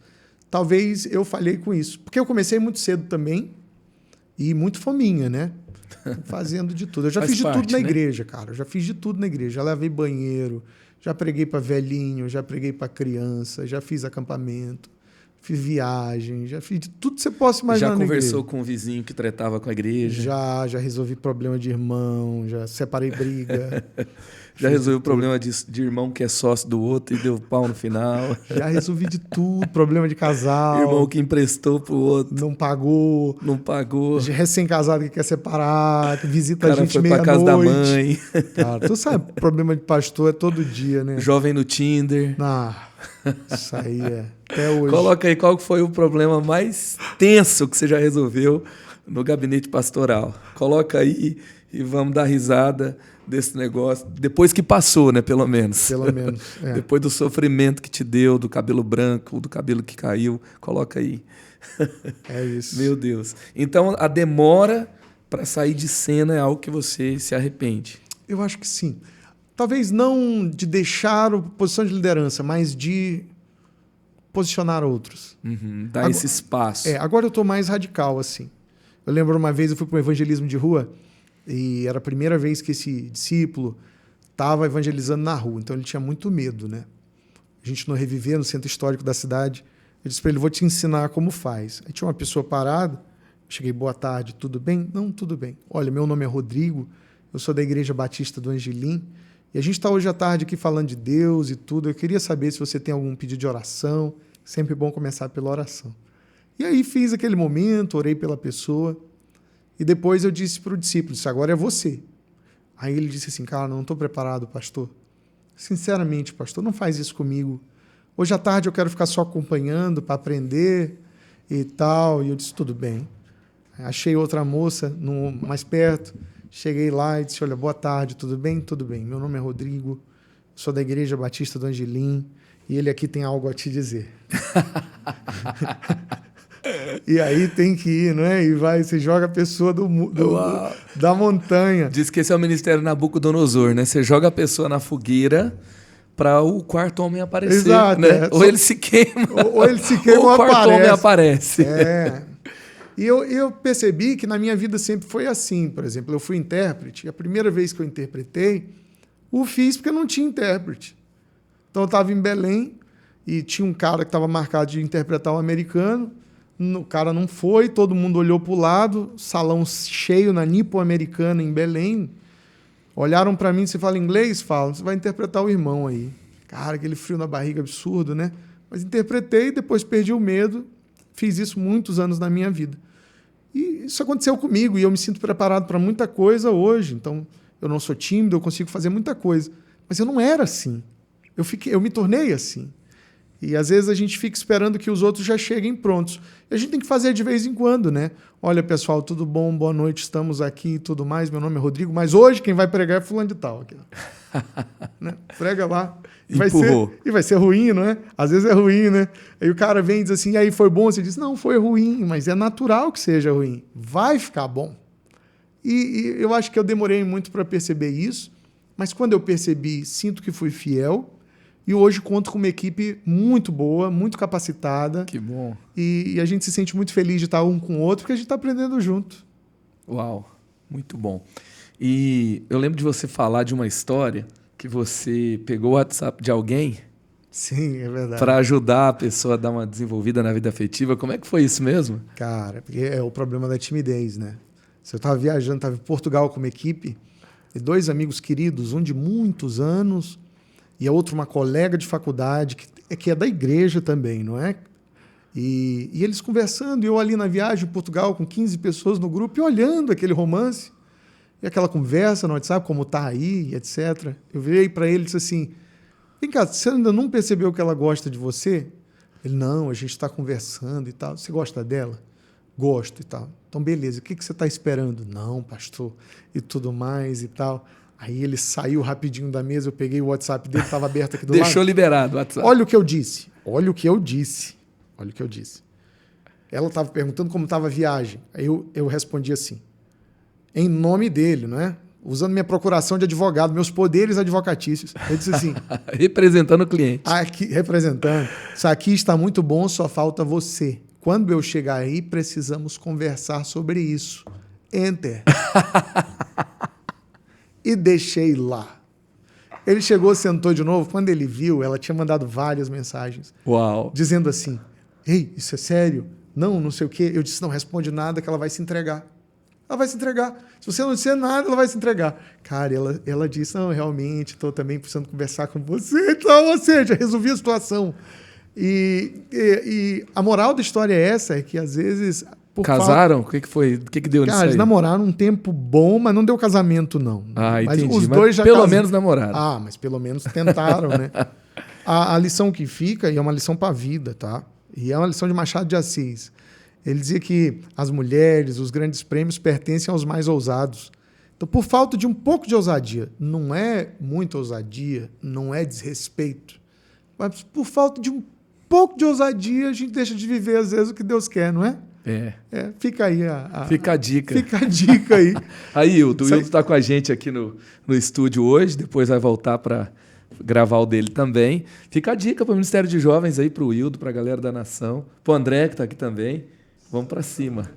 Talvez eu falhei com isso, porque eu comecei muito cedo também e muito fominha, né? Fazendo de tudo. Eu já fiz de tudo na igreja, cara. Eu já fiz de tudo na igreja. Já lavei banheiro, já preguei para velhinho, já preguei para criança, já fiz acampamento, fiz viagem, já fiz de tudo que você possa imaginar. Já conversou com um vizinho que tretava com a igreja? Já resolvi problema de irmão, já separei briga. Já resolvi o problema de irmão que é sócio do outro e deu pau no final. Já resolvi de tudo, problema de casal. Irmão que emprestou pro outro. Não pagou. Não pagou. Recém-casado que quer separar, que visita a gente meia-noite. Cara, foi pra casa da mãe. Cara, tu sabe, problema de pastor é todo dia, né? Jovem no Tinder. Isso aí até hoje. Coloca aí qual foi o problema mais tenso que você já resolveu no gabinete pastoral. Coloca aí e vamos dar risada desse negócio. Depois que passou, né? Pelo menos. Pelo menos. Depois do sofrimento que te deu, do cabelo branco, do cabelo que caiu. Coloca aí. É isso. Meu Deus. Então, a demora para sair de cena é algo que você se arrepende. Eu acho que sim. Talvez não de deixar a posição de liderança, mas de posicionar outros. Dar agora, esse espaço. Agora eu estou mais radical, assim. Eu lembro uma vez eu fui para um evangelismo de rua e era a primeira vez que esse discípulo estava evangelizando na rua, então ele tinha muito medo, né? A gente não revivia no centro histórico da cidade. Eu disse para ele, vou te ensinar como faz. Aí tinha uma pessoa parada, cheguei, boa tarde, tudo bem? Não, tudo bem. Olha, meu nome é Rodrigo, eu sou da Igreja Batista do Angelim, e a gente está hoje à tarde aqui falando de Deus e tudo. Eu queria saber se você tem algum pedido de oração. Sempre bom começar pela oração. E aí fiz aquele momento, orei pela pessoa, e depois eu disse para o discípulo, disse, agora é você. Aí ele disse assim, cara, não estou preparado, pastor. Sinceramente, pastor, não faz isso comigo. Hoje à tarde eu quero ficar só acompanhando para aprender e tal. E eu disse, tudo bem. Achei outra moça mais perto. Cheguei lá e disse, olha, boa tarde, tudo bem? Tudo bem. Meu nome é Rodrigo, sou da Igreja Batista do Angelim e ele aqui tem algo a te dizer. E aí tem que ir, não é? E você joga a pessoa da montanha. Diz que esse é o ministério Nabucodonosor, né? Você joga a pessoa na fogueira para o quarto homem aparecer. Exato, né? Ou ele se queima. Ou ele se queima ou o quarto homem aparece. E eu percebi que na minha vida sempre foi assim. Por exemplo, eu fui intérprete. A primeira vez que eu interpretei, o fiz porque não tinha intérprete. Então eu estava em Belém e tinha um cara que estava marcado de interpretar um americano. O cara não foi, todo mundo olhou para o lado, salão cheio na Nipo-Americana em Belém. Olharam para mim, você fala inglês? Fala, você vai interpretar o irmão aí. Cara, aquele frio na barriga absurdo, né? Mas interpretei, depois perdi o medo. Fiz isso muitos anos na minha vida. E isso aconteceu comigo e eu me sinto preparado para muita coisa hoje. Então, eu não sou tímido, eu consigo fazer muita coisa. Mas eu não era assim. Eu me tornei assim. E às vezes a gente fica esperando que os outros já cheguem prontos. E a gente tem que fazer de vez em quando, né? Olha, pessoal, tudo bom? Boa noite, estamos aqui e tudo mais. Meu nome é Rodrigo, mas hoje quem vai pregar é fulano de tal. Aqui. Né? Prega lá. E vai ser ruim, não é? Às vezes é ruim, né? Aí o cara vem e diz assim, e aí foi bom? Você diz, não, foi ruim, mas é natural que seja ruim. Vai ficar bom. E eu acho que eu demorei muito para perceber isso, mas quando eu percebi, sinto que fui fiel. E hoje conto com uma equipe muito boa, muito capacitada. Que bom. E a gente se sente muito feliz de estar um com o outro, porque a gente está aprendendo junto. Uau, muito bom. E eu lembro de você falar de uma história que você pegou o WhatsApp de alguém. Sim, é verdade. Para ajudar a pessoa a dar uma desenvolvida na vida afetiva. Como é que foi isso mesmo? Cara, porque é o problema da timidez, né? Eu estava viajando, estava em Portugal com uma equipe, e 2 amigos queridos, um de muitos anos e a outra uma colega de faculdade, que é da igreja também, não é? E eles conversando, e eu ali na viagem em Portugal com 15 pessoas no grupo, e olhando aquele romance, e aquela conversa no WhatsApp, como tá aí, etc. Eu virei para ele e disse assim, vem cá, você ainda não percebeu que ela gosta de você? Ele, não, a gente está conversando e tal. Você gosta dela? Gosto e tal. Então, beleza, o que você está esperando? Não, pastor, e tudo mais e tal. Aí ele saiu rapidinho da mesa, eu peguei o WhatsApp dele, estava aberto aqui do lado. Deixou liberado o WhatsApp. Olha o que eu disse. Olha o que eu disse. Olha o que eu disse. Ela estava perguntando como estava a viagem. Aí eu respondi assim, em nome dele, não é? Usando minha procuração de advogado, meus poderes advocatícios. Eu disse assim... representando o cliente. Aqui, representando. Isso aqui está muito bom, só falta você. Quando eu chegar aí, precisamos conversar sobre isso. Enter. E deixei lá. Ele chegou, sentou de novo. Quando ele viu, ela tinha mandado várias mensagens. Uau. Dizendo assim, ei, isso é sério? Não, não sei o quê. Eu disse, não responde nada que ela vai se entregar. Ela vai se entregar. Se você não disser nada, ela vai se entregar. Cara, ela disse, não, realmente, estou também precisando conversar com você. Então, ou seja, resolvi a situação. E a moral da história é essa, é que às vezes... Casaram? O que foi? O que deu nisso aí? Cara, eles namoraram um tempo bom, mas não deu casamento, não. Ah, mas entendi. os dois já pelo menos namoraram. Ah, mas pelo menos tentaram, né? A lição que fica, e é uma lição para a vida, tá? E é uma lição de Machado de Assis. Ele dizia que as mulheres, os grandes prêmios pertencem aos mais ousados. Então, por falta de um pouco de ousadia, não é muita ousadia, não é desrespeito, mas por falta de um pouco de ousadia, a gente deixa de viver, às vezes, o que Deus quer, não é? Fica aí fica a dica. Fica a dica aí. Aí, Hildo. O Hildo está com a gente aqui no estúdio hoje, depois vai voltar para gravar o dele também. Fica a dica para o Ministério de Jovens aí, para o Hildo, para a galera da Nação, para o André, que está aqui também. Vamos para cima.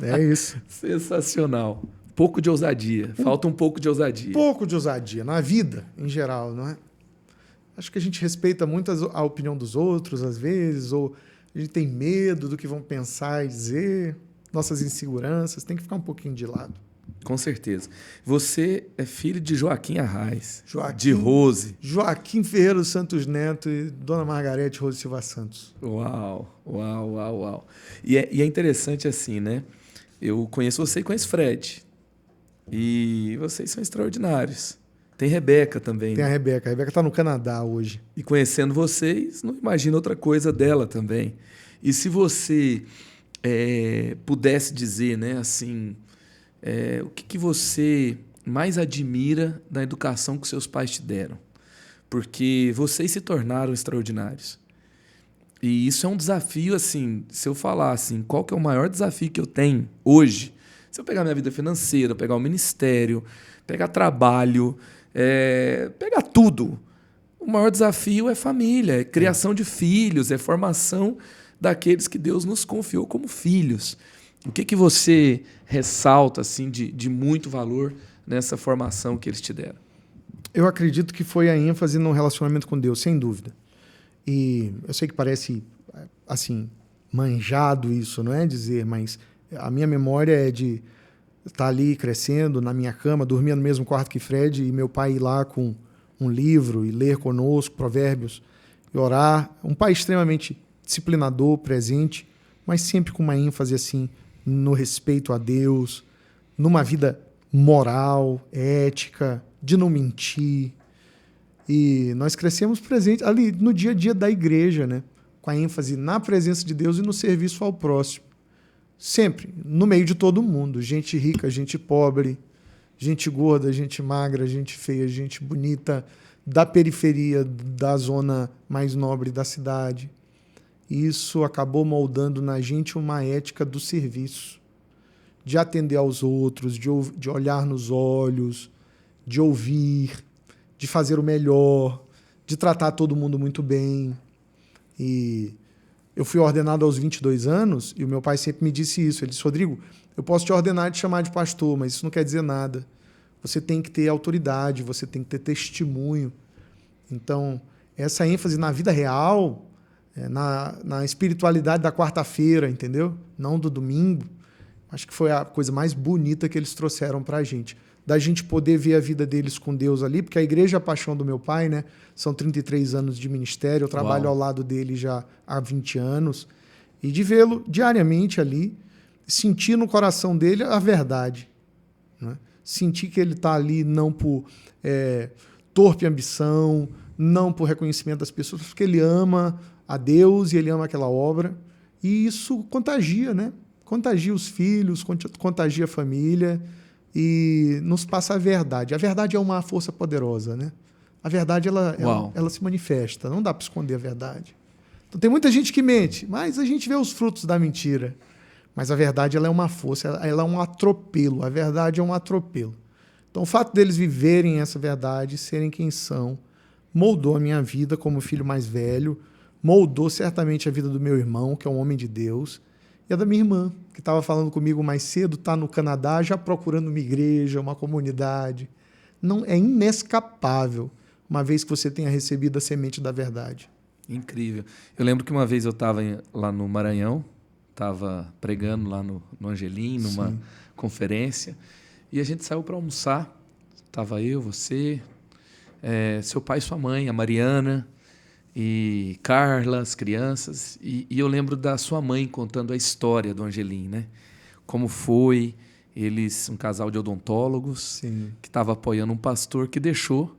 É isso. Sensacional. Pouco de ousadia. Falta um pouco de ousadia. Pouco de ousadia, na vida, em geral, não é? Acho que a gente respeita muito a opinião dos outros, às vezes, ou a gente tem medo do que vão pensar e dizer, nossas inseguranças, tem que ficar um pouquinho de lado. Com certeza. Você é filho de Joaquim Arraes, de Rose. Joaquim Ferreira dos Santos Neto e Dona Margarete Rose Silva Santos. Uau, uau, uau, uau. E é interessante assim, né? Eu conheço você e conheço Fred. E vocês são extraordinários. Tem Rebeca também. Tem a Rebeca. A Rebeca está no Canadá hoje. E conhecendo vocês, não imagino outra coisa dela também. E se você pudesse dizer, né, assim, o que você mais admira da educação que seus pais te deram? Porque vocês se tornaram extraordinários. E isso é um desafio, assim, se eu falar assim, qual que é o maior desafio que eu tenho hoje? Se eu pegar minha vida financeira, pegar o ministério, pegar trabalho, pegar tudo, o maior desafio é família, é criação de filhos, é formação daqueles que Deus nos confiou como filhos. O que você ressalta assim, de muito valor nessa formação que eles te deram? Eu acredito que foi a ênfase no relacionamento com Deus, sem dúvida. E eu sei que parece assim manjado isso, não é dizer, mas a minha memória é de estar ali crescendo na minha cama, dormia no mesmo quarto que Fred, e meu pai ir lá com um livro e ler conosco Provérbios e orar. Um pai extremamente disciplinador, presente, mas sempre com uma ênfase assim no respeito a Deus, numa vida moral, ética, de não mentir. E nós crescemos presentes ali no dia a dia da igreja, né? Com a ênfase na presença de Deus e no serviço ao próximo. Sempre, no meio de todo mundo. Gente rica, gente pobre, gente gorda, gente magra, gente feia, gente bonita, da periferia, da zona mais nobre da cidade. Isso acabou moldando na gente uma ética do serviço, de atender aos outros, de olhar nos olhos, de ouvir, de fazer o melhor, de tratar todo mundo muito bem. E eu fui ordenado aos 22 anos e o meu pai sempre me disse isso. Ele disse, Rodrigo, eu posso te ordenar e te chamar de pastor, mas isso não quer dizer nada. Você tem que ter autoridade, você tem que ter testemunho. Então, essa ênfase na vida real, na espiritualidade da quarta-feira, entendeu? Não do domingo, acho que foi a coisa mais bonita que eles trouxeram para a gente. Da gente poder ver a vida deles com Deus ali, porque a igreja é a paixão do meu pai, né? São 33 anos de ministério, eu trabalho ao lado dele já há 20 anos, e de vê-lo diariamente ali, sentir no coração dele a verdade, né? Sentir que ele está ali não por torpe ambição, não por reconhecimento das pessoas, porque ele ama a Deus e ele ama aquela obra, e isso contagia, né? Contagia os filhos, contagia a família, e nos passa a verdade. A verdade é uma força poderosa, né? A verdade, ela se manifesta. Não dá para esconder a verdade. Então, tem muita gente que mente, mas a gente vê os frutos da mentira. Mas a verdade, ela é uma força, ela é um atropelo. A verdade é um atropelo. Então, o fato deles viverem essa verdade, serem quem são, moldou a minha vida como filho mais velho, moldou certamente a vida do meu irmão, que é um homem de Deus, e a da minha irmã, que estava falando comigo mais cedo, está no Canadá, já procurando uma igreja, uma comunidade. Não, é inescapável, uma vez que você tenha recebido a semente da verdade. Incrível. Eu lembro que uma vez eu estava lá no Maranhão, estava pregando lá no Angelim, numa conferência, e a gente saiu para almoçar. Estava eu, você, seu pai e sua mãe, a Mariana, e Carla, as crianças, e eu lembro da sua mãe contando a história do Angelim, né? Como foi, eles, um casal de odontólogos, que estava apoiando um pastor que deixou,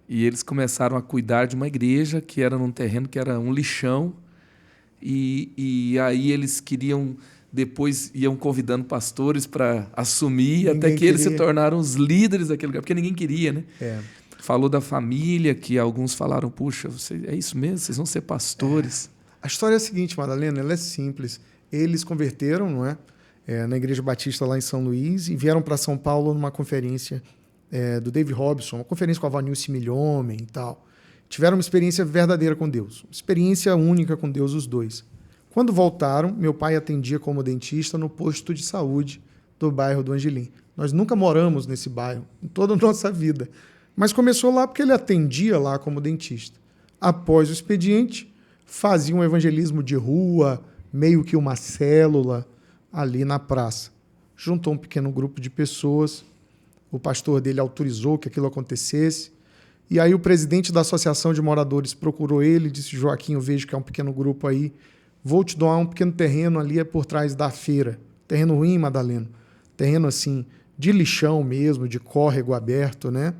e eles começaram a cuidar de uma igreja que era num terreno que era um lixão, e aí eles queriam, depois iam convidando pastores para assumir, até que eles se tornaram os líderes daquele lugar, porque ninguém queria, né? Falou da família, que alguns falaram, puxa, é isso mesmo? Vocês vão ser pastores? A história é a seguinte, Madalena, ela é simples. Eles converteram, não é? Na Igreja Batista lá em São Luís e vieram para São Paulo numa conferência do Dave Robson, uma conferência com a Vanilce Milhomem e tal. Tiveram uma experiência verdadeira com Deus, uma experiência única com Deus os dois. Quando voltaram, meu pai atendia como dentista no posto de saúde do bairro do Angelim. Nós nunca moramos nesse bairro, em toda a nossa vida. Mas começou lá porque ele atendia lá como dentista. Após o expediente, fazia um evangelismo de rua, meio que uma célula, ali na praça. Juntou um pequeno grupo de pessoas, o pastor dele autorizou que aquilo acontecesse, e aí o presidente da Associação de Moradores procurou ele e disse, Joaquim, eu vejo que é um pequeno grupo aí, vou te doar um pequeno terreno ali por trás da feira. Terreno ruim, Madalena. Terreno assim, de lixão mesmo, de córrego aberto, né?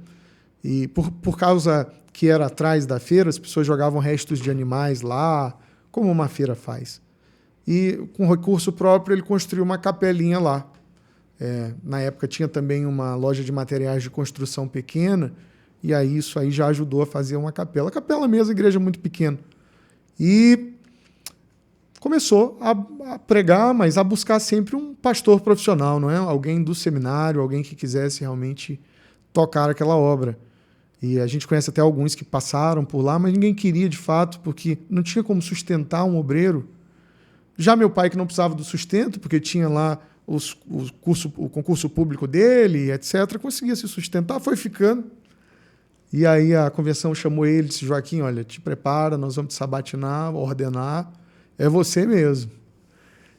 E por causa que era atrás da feira, as pessoas jogavam restos de animais lá, como uma feira faz. E com recurso próprio ele construiu uma capelinha lá. Na época tinha também uma loja de materiais de construção pequena, e aí isso aí já ajudou a fazer uma capela. A capela mesmo, a igreja muito pequena. E começou a pregar, mas a buscar sempre um pastor profissional, não é? Alguém do seminário, alguém que quisesse realmente tocar aquela obra. E a gente conhece até alguns que passaram por lá, mas ninguém queria de fato, porque não tinha como sustentar um obreiro. Já meu pai, que não precisava do sustento, porque tinha lá o concurso público dele, etc., conseguia se sustentar, foi ficando. E aí a convenção chamou ele e disse, Joaquim, olha, te prepara, nós vamos te sabatinar, ordenar, é você mesmo.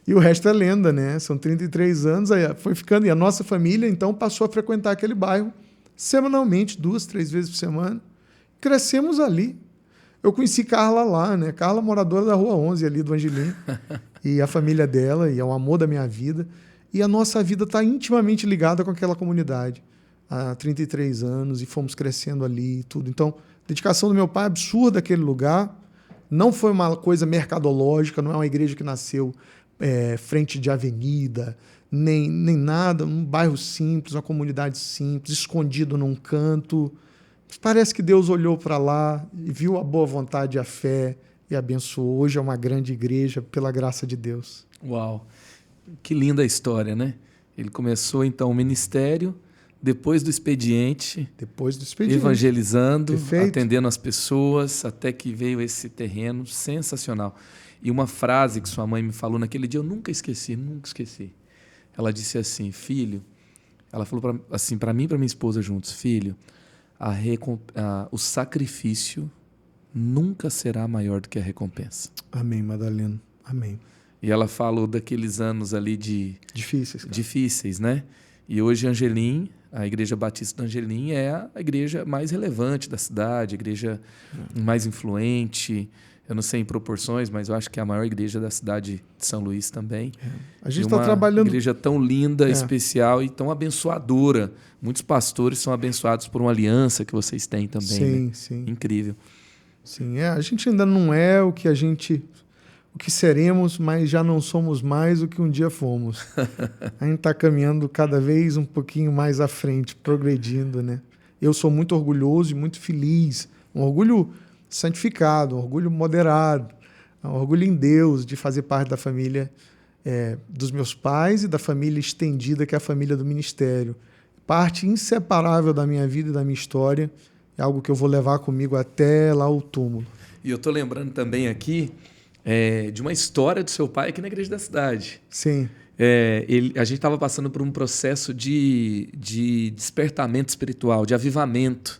E o resto é lenda, né? São 33 anos, aí foi ficando. E a nossa família, então, passou a frequentar aquele bairro semanalmente, 2, 3 vezes por semana. Crescemos ali. Eu conheci Carla lá, né? Carla, moradora da Rua 11, ali do Angelim. E a família dela, e é o amor da minha vida. E a nossa vida está intimamente ligada com aquela comunidade. Há 33 anos e fomos crescendo ali e tudo. Então, a dedicação do meu pai é absurda àquele lugar. Não foi uma coisa mercadológica, não é uma igreja que nasceu frente de avenida, nem nada. Um bairro simples, uma comunidade simples, escondido num canto. Parece que Deus olhou para lá e viu a boa vontade e a fé e abençoou. Hoje é uma grande igreja, pela graça de Deus. Uau! Que linda a história, né? Ele começou, então, o ministério, depois do expediente, evangelizando, Perfeito. atendendo as pessoas, até que veio esse terreno sensacional. E uma frase que sua mãe me falou naquele dia, eu nunca esqueci. Ela disse assim, filho, ela falou assim para mim e para minha esposa juntos, filho, o sacrifício nunca será maior do que a recompensa. Amém, Madalena. Amém. E ela falou daqueles anos ali difíceis, né? E hoje Angelim, a Igreja Batista de Angelim é a igreja mais relevante da cidade, a igreja mais influente. Eu não sei em proporções, mas eu acho que é a maior igreja da cidade de São Luís também. A gente está trabalhando... Uma igreja tão linda, especial e tão abençoadora. Muitos pastores são abençoados por uma aliança que vocês têm também. Sim, né? sim. Incrível. Sim, a gente ainda não é o que seremos, mas já não somos mais o que um dia fomos. A gente está caminhando cada vez um pouquinho mais à frente, progredindo, né? Eu sou muito orgulhoso e muito feliz. Um orgulho santificado, um orgulho moderado, um orgulho em Deus de fazer parte da família dos meus pais e da família estendida, que é a família do ministério. Parte inseparável da minha vida e da minha história. É algo que eu vou levar comigo até lá o túmulo. E eu estou lembrando também aqui de uma história do seu pai aqui na igreja da cidade. Sim. A gente estava passando por um processo de despertamento espiritual, de avivamento.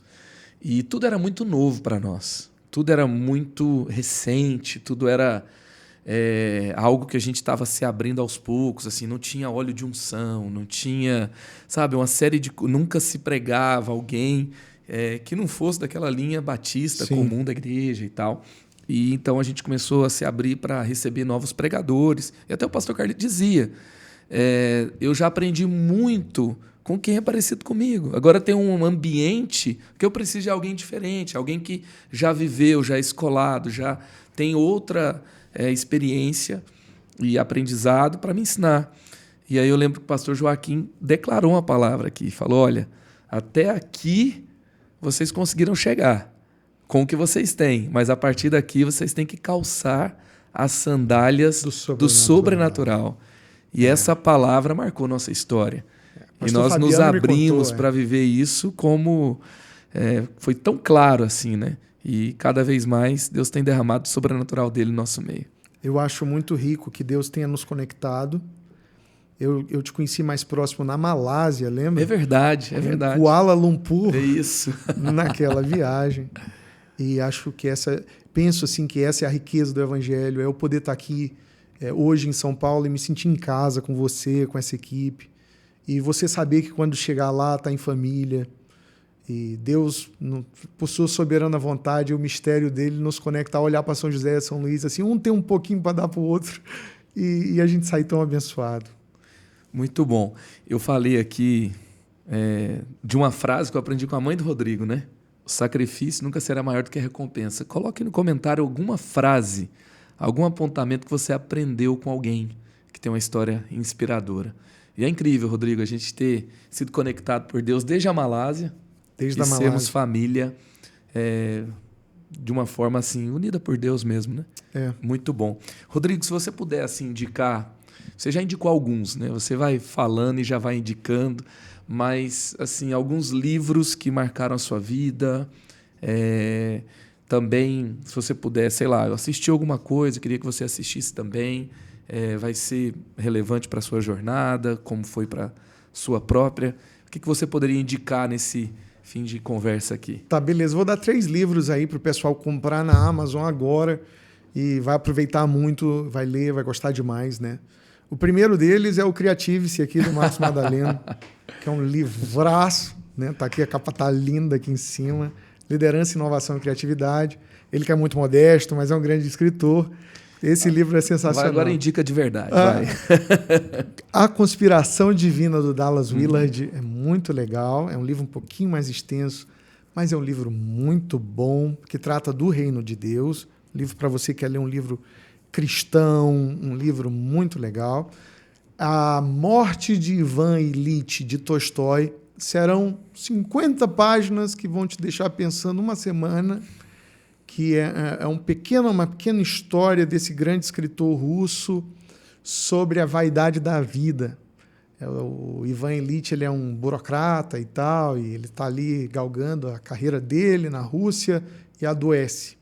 E tudo era muito novo para nós. Tudo era muito recente, tudo era algo que a gente estava se abrindo aos poucos. Assim, não tinha óleo de unção, não tinha, sabe, uma série de... Nunca se pregava alguém que não fosse daquela linha batista comum da igreja e tal. E então a gente começou a se abrir para receber novos pregadores. E até o pastor Carlito dizia, eu já aprendi muito com quem é parecido comigo. Agora tem um ambiente que eu preciso de alguém diferente, alguém que já viveu, já é escolado, já tem outra experiência e aprendizado para me ensinar. E aí eu lembro que o pastor Joaquim declarou uma palavra aqui, falou, olha, até aqui vocês conseguiram chegar com o que vocês têm, mas a partir daqui vocês têm que calçar as sandálias do sobrenatural. E essa palavra marcou nossa história. E nós Fabiano nos abrimos contou, para viver isso como... foi tão claro assim, né? E cada vez mais Deus tem derramado o sobrenatural dele no nosso meio. Eu acho muito rico que Deus tenha nos conectado. Eu te conheci mais próximo na Malásia, lembra? É verdade. Kuala Lumpur. É isso. Naquela viagem. E acho que penso assim que essa é a riqueza do Evangelho, é eu poder estar aqui hoje em São Paulo e me sentir em casa com você, com essa equipe. E você saber que quando chegar lá, está em família. E Deus, por sua soberana vontade, o mistério dele nos conecta a olhar para São José e São Luís, assim, um tem um pouquinho para dar para o outro e a gente sai tão abençoado. Muito bom. Eu falei aqui de uma frase que eu aprendi com a mãe do Rodrigo, né? O sacrifício nunca será maior do que a recompensa. Coloque no comentário alguma frase, algum apontamento que você aprendeu com alguém que tem uma história inspiradora. E é incrível, Rodrigo, a gente ter sido conectado por Deus desde a Malásia sermos família de uma forma assim, unida por Deus mesmo, né? Muito bom. Rodrigo, se você puder assim, indicar, você já indicou alguns, né? Você vai falando e já vai indicando, mas assim, alguns livros que marcaram a sua vida, também, se você puder, sei lá, eu assisti alguma coisa, queria que você assistisse também, vai ser relevante para a sua jornada, como foi para a sua própria. O que você poderia indicar nesse fim de conversa aqui? Tá, beleza. Vou dar 3 livros aí para o pessoal comprar na Amazon agora e vai aproveitar muito, vai ler, vai gostar demais, né? O primeiro deles é o Creative-se aqui do Marcos Madaleno, que é um livraço, né? Tá aqui, a capa tá linda aqui em cima. Liderança, Inovação e Criatividade. Ele que é muito modesto, mas é um grande escritor. Esse livro é sensacional. Agora indica de verdade. Vai. A Conspiração Divina, do Dallas Willard, é muito legal. É um livro um pouquinho mais extenso, mas é um livro muito bom, que trata do reino de Deus. Um livro para você que quer ler um livro cristão, um livro muito legal. A Morte de Ivan Ilitch, de Tolstói, serão 50 páginas que vão te deixar pensando uma semana, que é uma pequena história desse grande escritor russo sobre a vaidade da vida. O Ivan Ilitch, ele é um burocrata e tal, e ele está ali galgando a carreira dele na Rússia e adoece.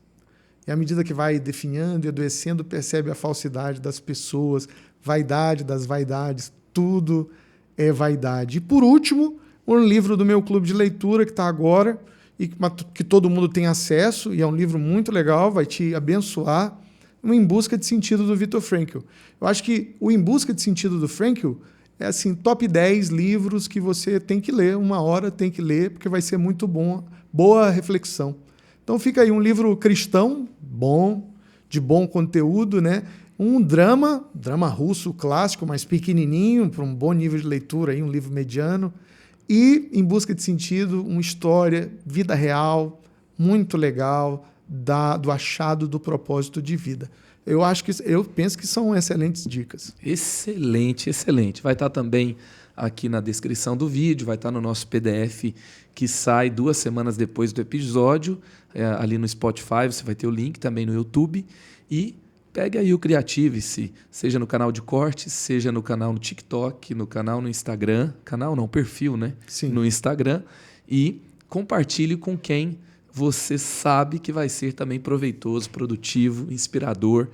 E à medida que vai definhando e adoecendo, percebe a falsidade das pessoas, vaidade das vaidades, tudo é vaidade. E, por último, um livro do meu clube de leitura, que está agora, e que todo mundo tem acesso, e é um livro muito legal, vai te abençoar, o Em Busca de Sentido, do Viktor Frankl. Eu acho que o Em Busca de Sentido, do Frankl, é assim, top 10 livros que você tem que ler, uma hora tem que ler, porque vai ser muito bom, boa reflexão. Então fica aí um livro cristão, bom, de bom conteúdo, né? Um drama russo clássico, mas pequenininho, para um bom nível de leitura, aí, um livro mediano. E Em Busca de Sentido, uma história, vida real, muito legal, do achado do propósito de vida. Eu penso que são excelentes dicas. Excelente, excelente. Vai estar também aqui na descrição do vídeo, vai estar no nosso PDF que sai 2 semanas depois do episódio, ali no Spotify, você vai ter o link também no YouTube. E pegue aí o Criative-se, seja no canal de cortes, seja no canal no TikTok, no canal no Instagram, perfil, né? Sim. No Instagram, e compartilhe com quem você sabe que vai ser também proveitoso, produtivo, inspirador.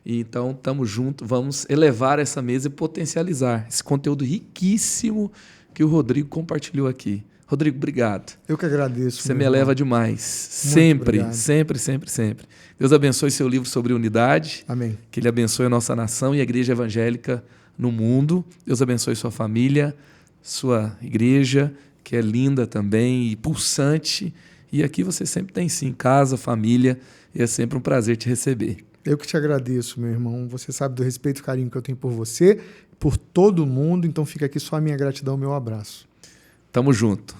E então, estamos juntos, vamos elevar essa mesa e potencializar esse conteúdo riquíssimo que o Rodrigo compartilhou aqui. Rodrigo, obrigado. Eu que agradeço. Você me eleva demais. Sempre, sempre, sempre, sempre. Deus abençoe seu livro sobre unidade. Amém. Que Ele abençoe a nossa nação e a igreja evangélica no mundo. Deus abençoe sua família, sua igreja, que é linda também e pulsante. E aqui você sempre tem, sim, casa, família, e é sempre um prazer te receber. Eu que te agradeço, meu irmão. Você sabe do respeito e carinho que eu tenho por você, por todo mundo, então fica aqui só a minha gratidão, meu abraço. Tamo junto.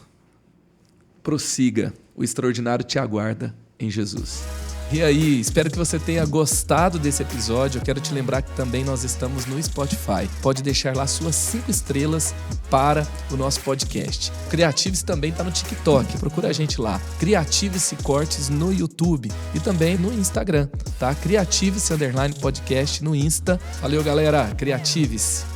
Prossiga. O extraordinário te aguarda em Jesus. E aí, espero que você tenha gostado desse episódio. Eu quero te lembrar que também nós estamos no Spotify. Pode deixar lá suas 5 estrelas para o nosso podcast. Criative-se também está no TikTok. Procura a gente lá. Criative-se Cortes no YouTube e também no Instagram, tá? Criative-se _podcast no Insta. Valeu, galera. Criative-se.